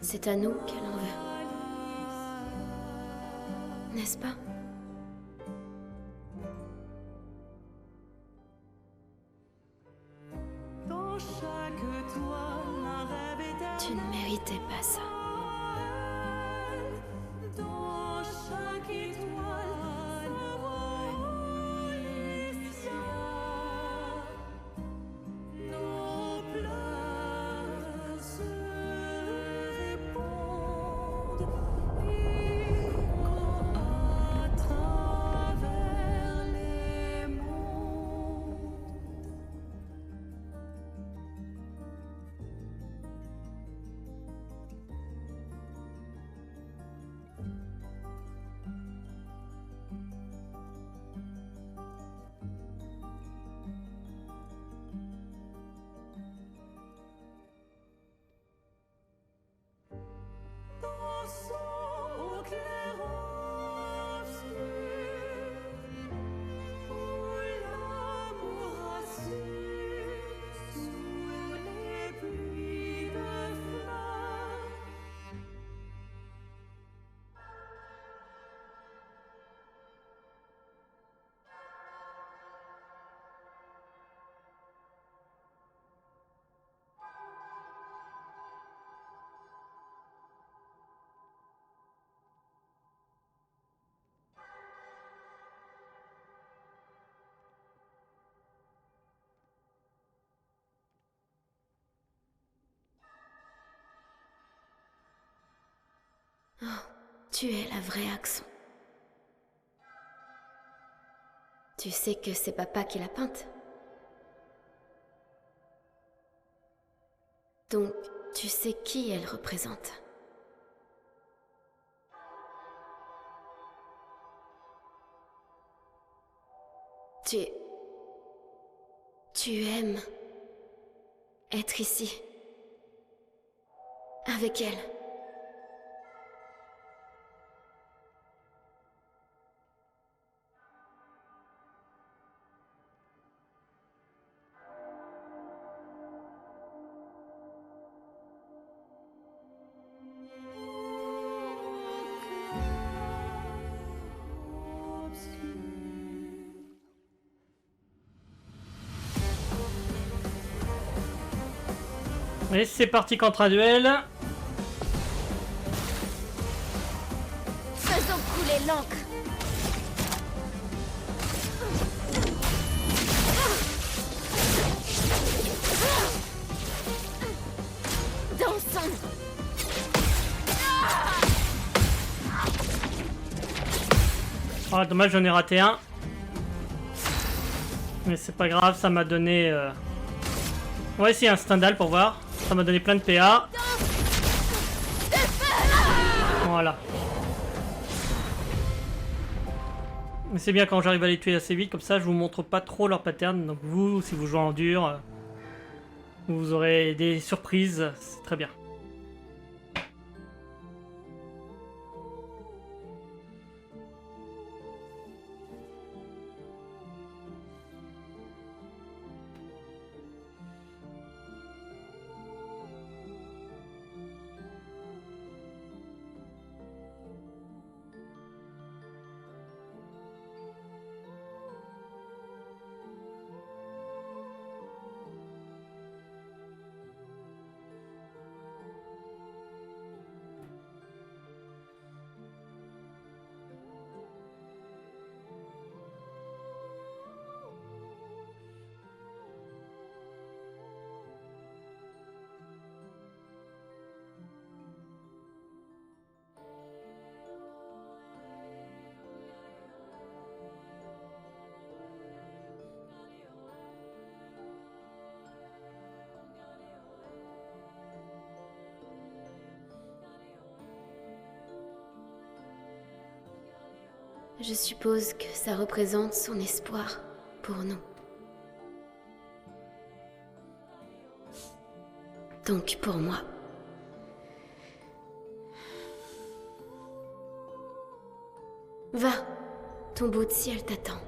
C'est à nous qu'elle en veut. N'est-ce pas? Tu ne méritais pas ça. Oh, tu es la vraie Accent. Tu sais que c'est papa qui l'a peinte. Donc, tu sais qui elle représente. Tu aimes être ici. Avec elle. Et c'est parti contre un duel. Faisons couler l'encre. Dansons. Ah, dommage, j'en ai raté un. Mais c'est pas grave, ça m'a donné... On va essayer un Stendhal pour voir. Ça m'a donné plein de PA. Voilà. Mais c'est bien quand j'arrive à les tuer assez vite, comme ça je vous montre pas trop leur pattern. Donc vous, si vous jouez en dur, vous aurez des surprises, c'est très bien. Je suppose que ça représente son espoir pour nous. Donc pour moi. Va, ton bout de ciel t'attend.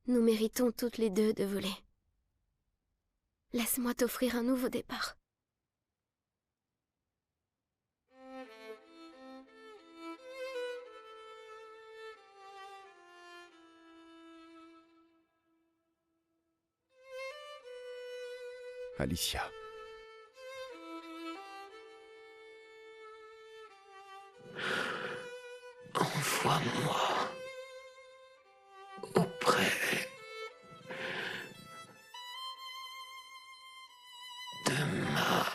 Nous méritons toutes les deux de voler. Laisse-moi t'offrir un nouveau départ. Alicia. Envoie-moi auprès de ma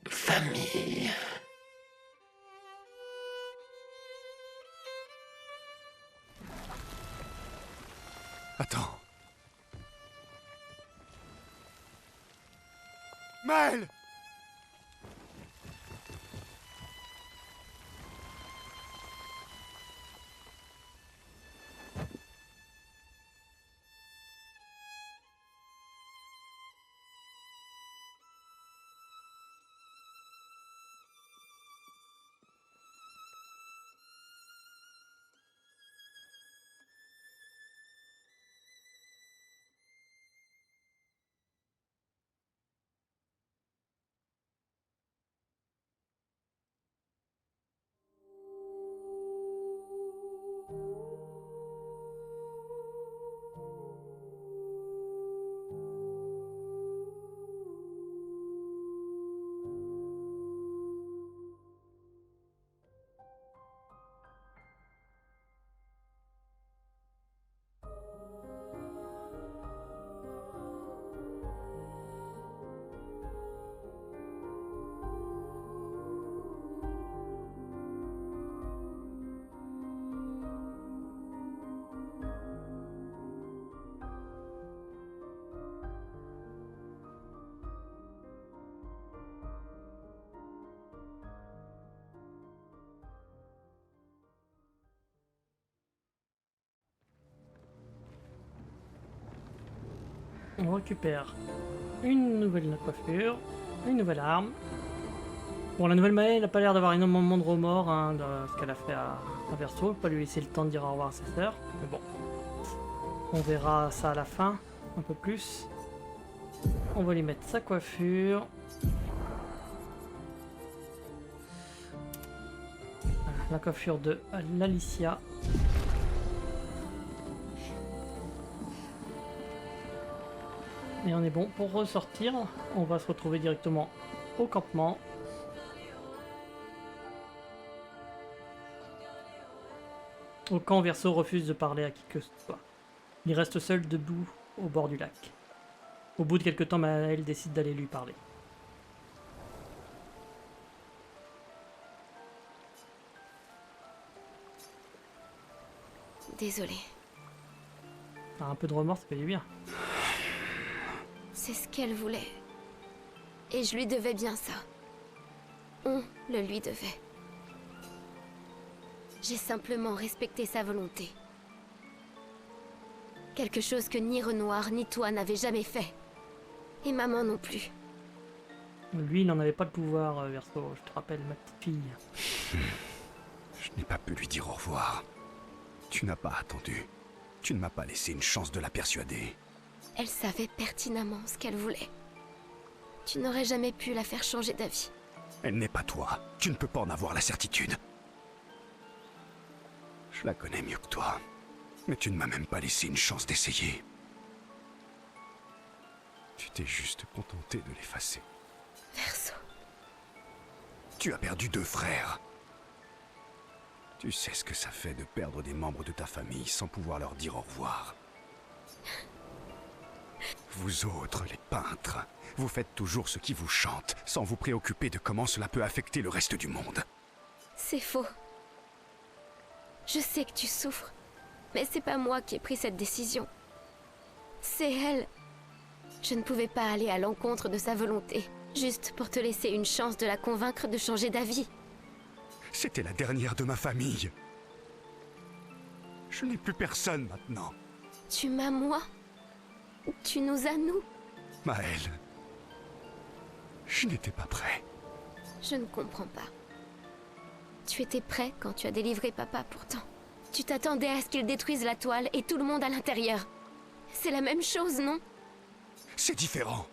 famille. Attends. Maël! On récupère une nouvelle coiffure, une nouvelle arme. Bon, la nouvelle Maë, elle n'a pas l'air d'avoir énormément de remords hein, de ce qu'elle a fait à Verso. Pas lui laisser le temps de dire au revoir à ses sœurs. Mais bon, on verra ça à la fin, un peu plus. On va lui mettre sa coiffure. La coiffure de l'Alicia. Et on est bon pour ressortir. On va se retrouver directement au campement. Au camp, Verso refuse de parler à qui que ce soit. Il reste seul debout au bord du lac. Au bout de quelques temps, Maëlle décide d'aller lui parler. Désolée. T'as un peu de remords, ça fait du bien. C'est ce qu'elle voulait. Et je lui devais bien ça. On le lui devait. J'ai simplement respecté sa volonté. Quelque chose que ni Renoir ni toi n'avaient jamais fait. Et maman non plus. Lui, il n'en avait pas le pouvoir, Verso. Je te rappelle, ma petite fille. Je n'ai pas pu lui dire au revoir. Tu n'as pas attendu. Tu ne m'as pas laissé une chance de la persuader. Elle savait pertinemment ce qu'elle voulait. Tu n'aurais jamais pu la faire changer d'avis. Elle n'est pas toi. Tu ne peux pas en avoir la certitude. Je la connais mieux que toi. Mais tu ne m'as même pas laissé une chance d'essayer. Tu t'es juste contenté de l'effacer. Verso. Tu as perdu 2 frères. Tu sais ce que ça fait de perdre des membres de ta famille sans pouvoir leur dire au revoir. Vous autres, les peintres, vous faites toujours ce qui vous chante, sans vous préoccuper de comment cela peut affecter le reste du monde. C'est faux. Je sais que tu souffres, mais c'est pas moi qui ai pris cette décision. C'est elle. Je ne pouvais pas aller à l'encontre de sa volonté, juste pour te laisser une chance de la convaincre de changer d'avis. C'était la dernière de ma famille. Je n'ai plus personne maintenant. Tu m'as moi. Tu nous as nous. Maëlle, je n'étais pas prêt. Je ne comprends pas. Tu étais prêt quand tu as délivré papa pourtant. Tu t'attendais à ce qu'il détruise la toile et tout le monde à l'intérieur. C'est la même chose, non? C'est différent.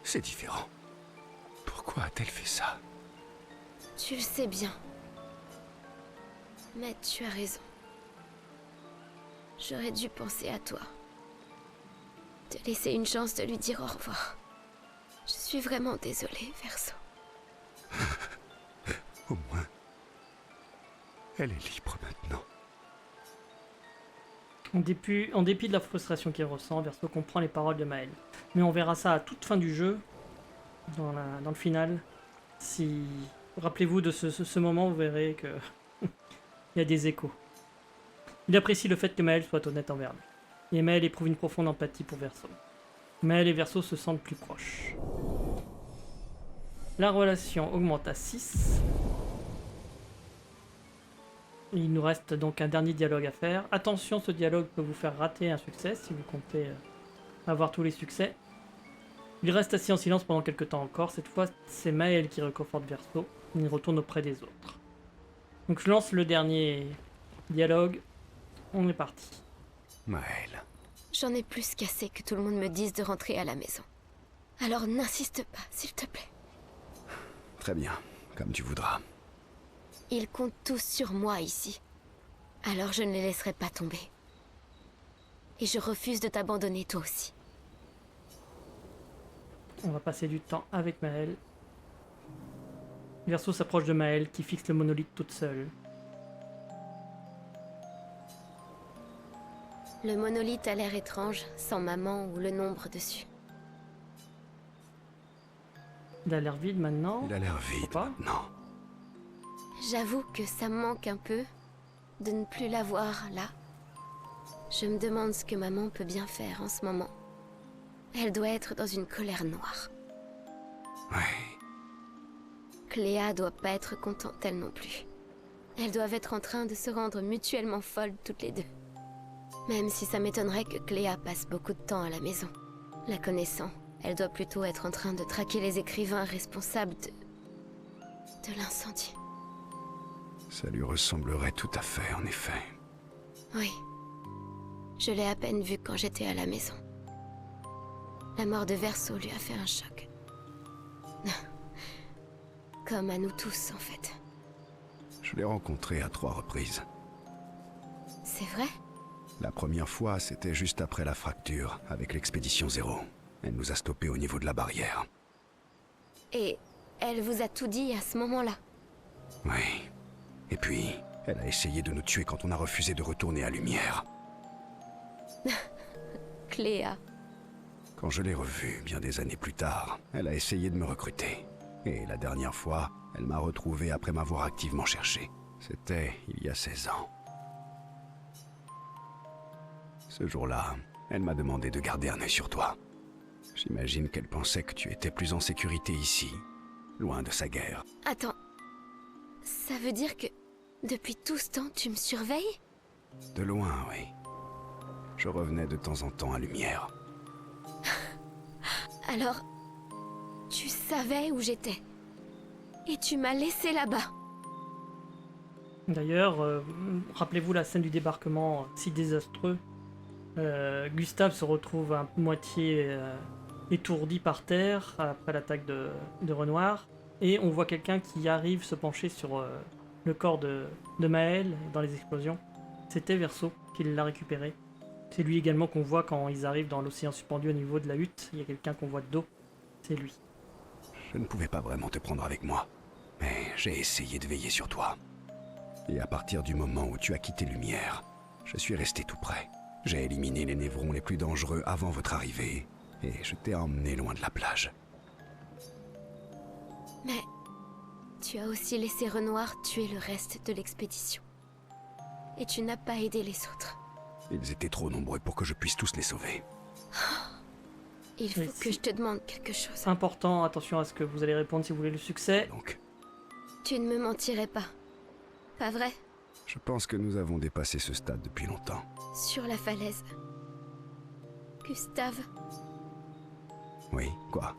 C'est différent. Pourquoi a-t-elle fait ça? Tu le sais bien. Mais tu as raison. J'aurais dû penser à toi. Te laisser une chance de lui dire au revoir. Je suis vraiment désolée, Verso. Au moins, elle est libre maintenant. En dépit de la frustration qu'il ressent, Verso comprend les paroles de Maëlle. Mais on verra ça à toute fin du jeu, dans le final. Si rappelez-vous de ce moment, vous verrez que il y a des échos. Il apprécie le fait que Maëlle soit honnête envers lui. Et Maëlle éprouve une profonde empathie pour Verso. Maëlle et Verso se sentent plus proches. La relation augmente à 6. Il nous reste donc un dernier dialogue à faire. Attention, ce dialogue peut vous faire rater un succès si vous comptez avoir tous les succès. Il reste assis en silence pendant quelques temps encore. Cette fois, c'est Maëlle qui réconforte Verso. Il retourne auprès des autres. Donc je lance le dernier dialogue. On est parti. Maëlle. J'en ai plus qu'assez que tout le monde me dise de rentrer à la maison. Alors n'insiste pas, s'il te plaît. Très bien, comme tu voudras. Ils comptent tous sur moi ici. Alors je ne les laisserai pas tomber. Et je refuse de t'abandonner toi aussi. On va passer du temps avec Maëlle. Verso s'approche de Maëlle qui fixe le monolithe toute seule. Le monolithe a l'air étrange, sans maman ou le nombre dessus. Il a l'air vide maintenant. Il a l'air vide Pas. maintenant. J'avoue que ça me manque un peu de ne plus la voir là. Je me demande ce que maman peut bien faire en ce moment. Elle doit être dans une colère noire. Ouais. Cléa doit pas être contente elle non plus. Elles doivent être en train de se rendre mutuellement folles toutes les deux. Même si ça m'étonnerait que Cléa passe beaucoup de temps à la maison. La connaissant, elle doit plutôt être en train de traquer les écrivains responsables de l'incendie. Ça lui ressemblerait tout à fait, en effet. Oui. Je l'ai à peine vue quand j'étais à la maison. La mort de Verso lui a fait un choc. Comme à nous tous, en fait. Je l'ai rencontrée à 3 reprises. C'est vrai? La première fois, c'était juste après la fracture, avec l'expédition 0. Elle nous a stoppés au niveau de la barrière. Et elle vous a tout dit à ce moment-là? Oui. Et puis, elle a essayé de nous tuer quand on a refusé de retourner à Lumière. Cléa. Quand je l'ai revue, bien des années plus tard, elle a essayé de me recruter. Et la dernière fois, elle m'a retrouvé après m'avoir activement cherché. C'était il y a 16 ans. Ce jour-là, elle m'a demandé de garder un œil sur toi. J'imagine qu'elle pensait que tu étais plus en sécurité ici, loin de sa guerre. Attends. Ça veut dire que, depuis tout ce temps, tu me surveilles? De loin, oui. Je revenais de temps en temps à Lumière. Alors, tu savais où j'étais. Et tu m'as laissé là-bas. D'ailleurs, rappelez-vous la scène du débarquement si désastreux. Gustave se retrouve à moitié étourdi par terre après l'attaque de Renoir. Et on voit quelqu'un qui arrive se pencher sur le corps de Maël dans les explosions. C'était Verso qui l'a récupéré. C'est lui également qu'on voit quand ils arrivent dans l'océan suspendu au niveau de la hutte. Il y a quelqu'un qu'on voit de dos. C'est lui. Je ne pouvais pas vraiment te prendre avec moi, mais j'ai essayé de veiller sur toi. Et à partir du moment où tu as quitté Lumière, je suis resté tout près. J'ai éliminé les névrons les plus dangereux avant votre arrivée, et je t'ai emmené loin de la plage. Mais tu as aussi laissé Renoir tuer le reste de l'expédition. Et tu n'as pas aidé les autres. Ils étaient trop nombreux pour que je puisse tous les sauver. Il faut que je te demande quelque chose. C'est important, attention à ce que vous allez répondre si vous voulez le succès. Donc, Tu ne me mentirais pas. Pas vrai? je pense que nous avons dépassé ce stade depuis longtemps. Sur la falaise. Gustave, Oui, quoi?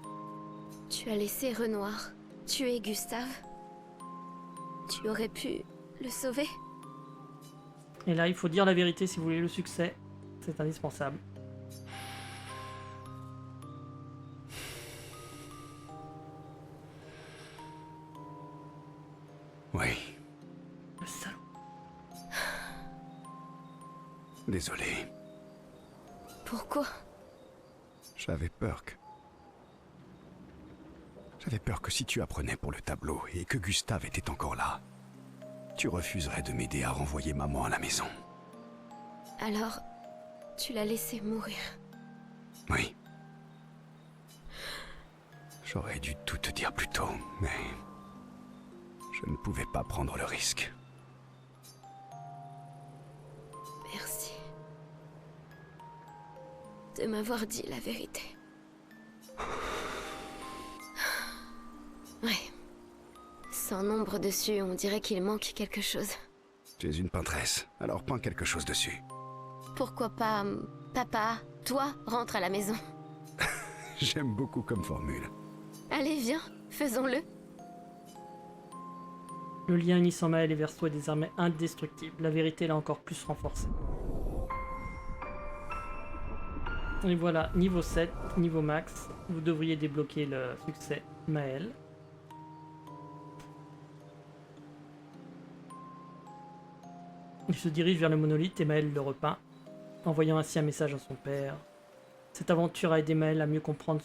tu as laissé Renoir tuer Gustave. Tu aurais pu le sauver? Et là, il faut dire la vérité si vous voulez le succès. C'est indispensable. Oui, Le salaud. désolé. Pourquoi? J'avais peur que... J'avais peur que si tu apprenais pour le tableau et que Gustave était encore là, tu refuserais de m'aider à renvoyer maman à la maison. Alors, tu l'as laissé mourir. Oui. J'aurais dû tout te dire plus tôt, mais... je ne pouvais pas prendre le risque. Merci. De m'avoir dit la vérité. Ouais. Sans nombre dessus, on dirait qu'il manque quelque chose. Tu es une peintresse, alors peins quelque chose dessus. Pourquoi pas, papa, toi, rentre à la maison. J'aime beaucoup comme formule. Allez, viens, faisons-le. Le lien unissant Maël et Verso est désormais indestructible. La vérité l'a encore plus renforcé. Et voilà, niveau 7, niveau max. Vous devriez débloquer le succès Maël. Il se dirige vers le monolithe et Maël le repeint, envoyant ainsi un message à son père. Cette aventure a aidé Maël à mieux comprendre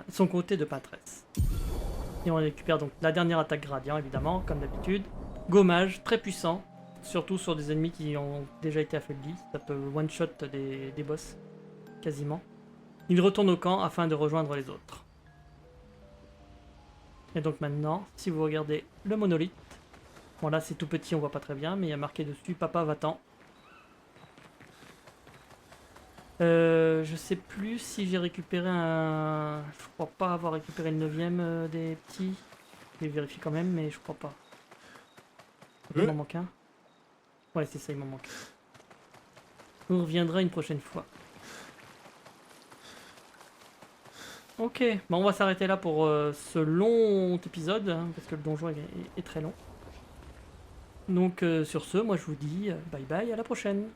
son côté de peintresse. Et on récupère donc la dernière attaque gradient, évidemment, comme d'habitude. Gommage, très puissant, surtout sur des ennemis qui ont déjà été affaiblis. Ça peut one-shot des boss, quasiment. Il retourne au camp afin de rejoindre les autres. Et donc maintenant, si vous regardez le monolithe, bon là c'est tout petit, on voit pas très bien, mais il y a marqué dessus « Papa va-t'en ». Je sais plus si j'ai récupéré un... Je crois pas avoir récupéré le 9ème des petits. Je vais vérifier quand même, mais je crois pas. Il m'en manque un. Ouais, c'est ça, il m'en manque. On reviendra une prochaine fois. Ok, bon, on va s'arrêter là pour ce long épisode, hein, parce que le donjon est très long. Donc sur ce, moi je vous dis bye bye, à la prochaine.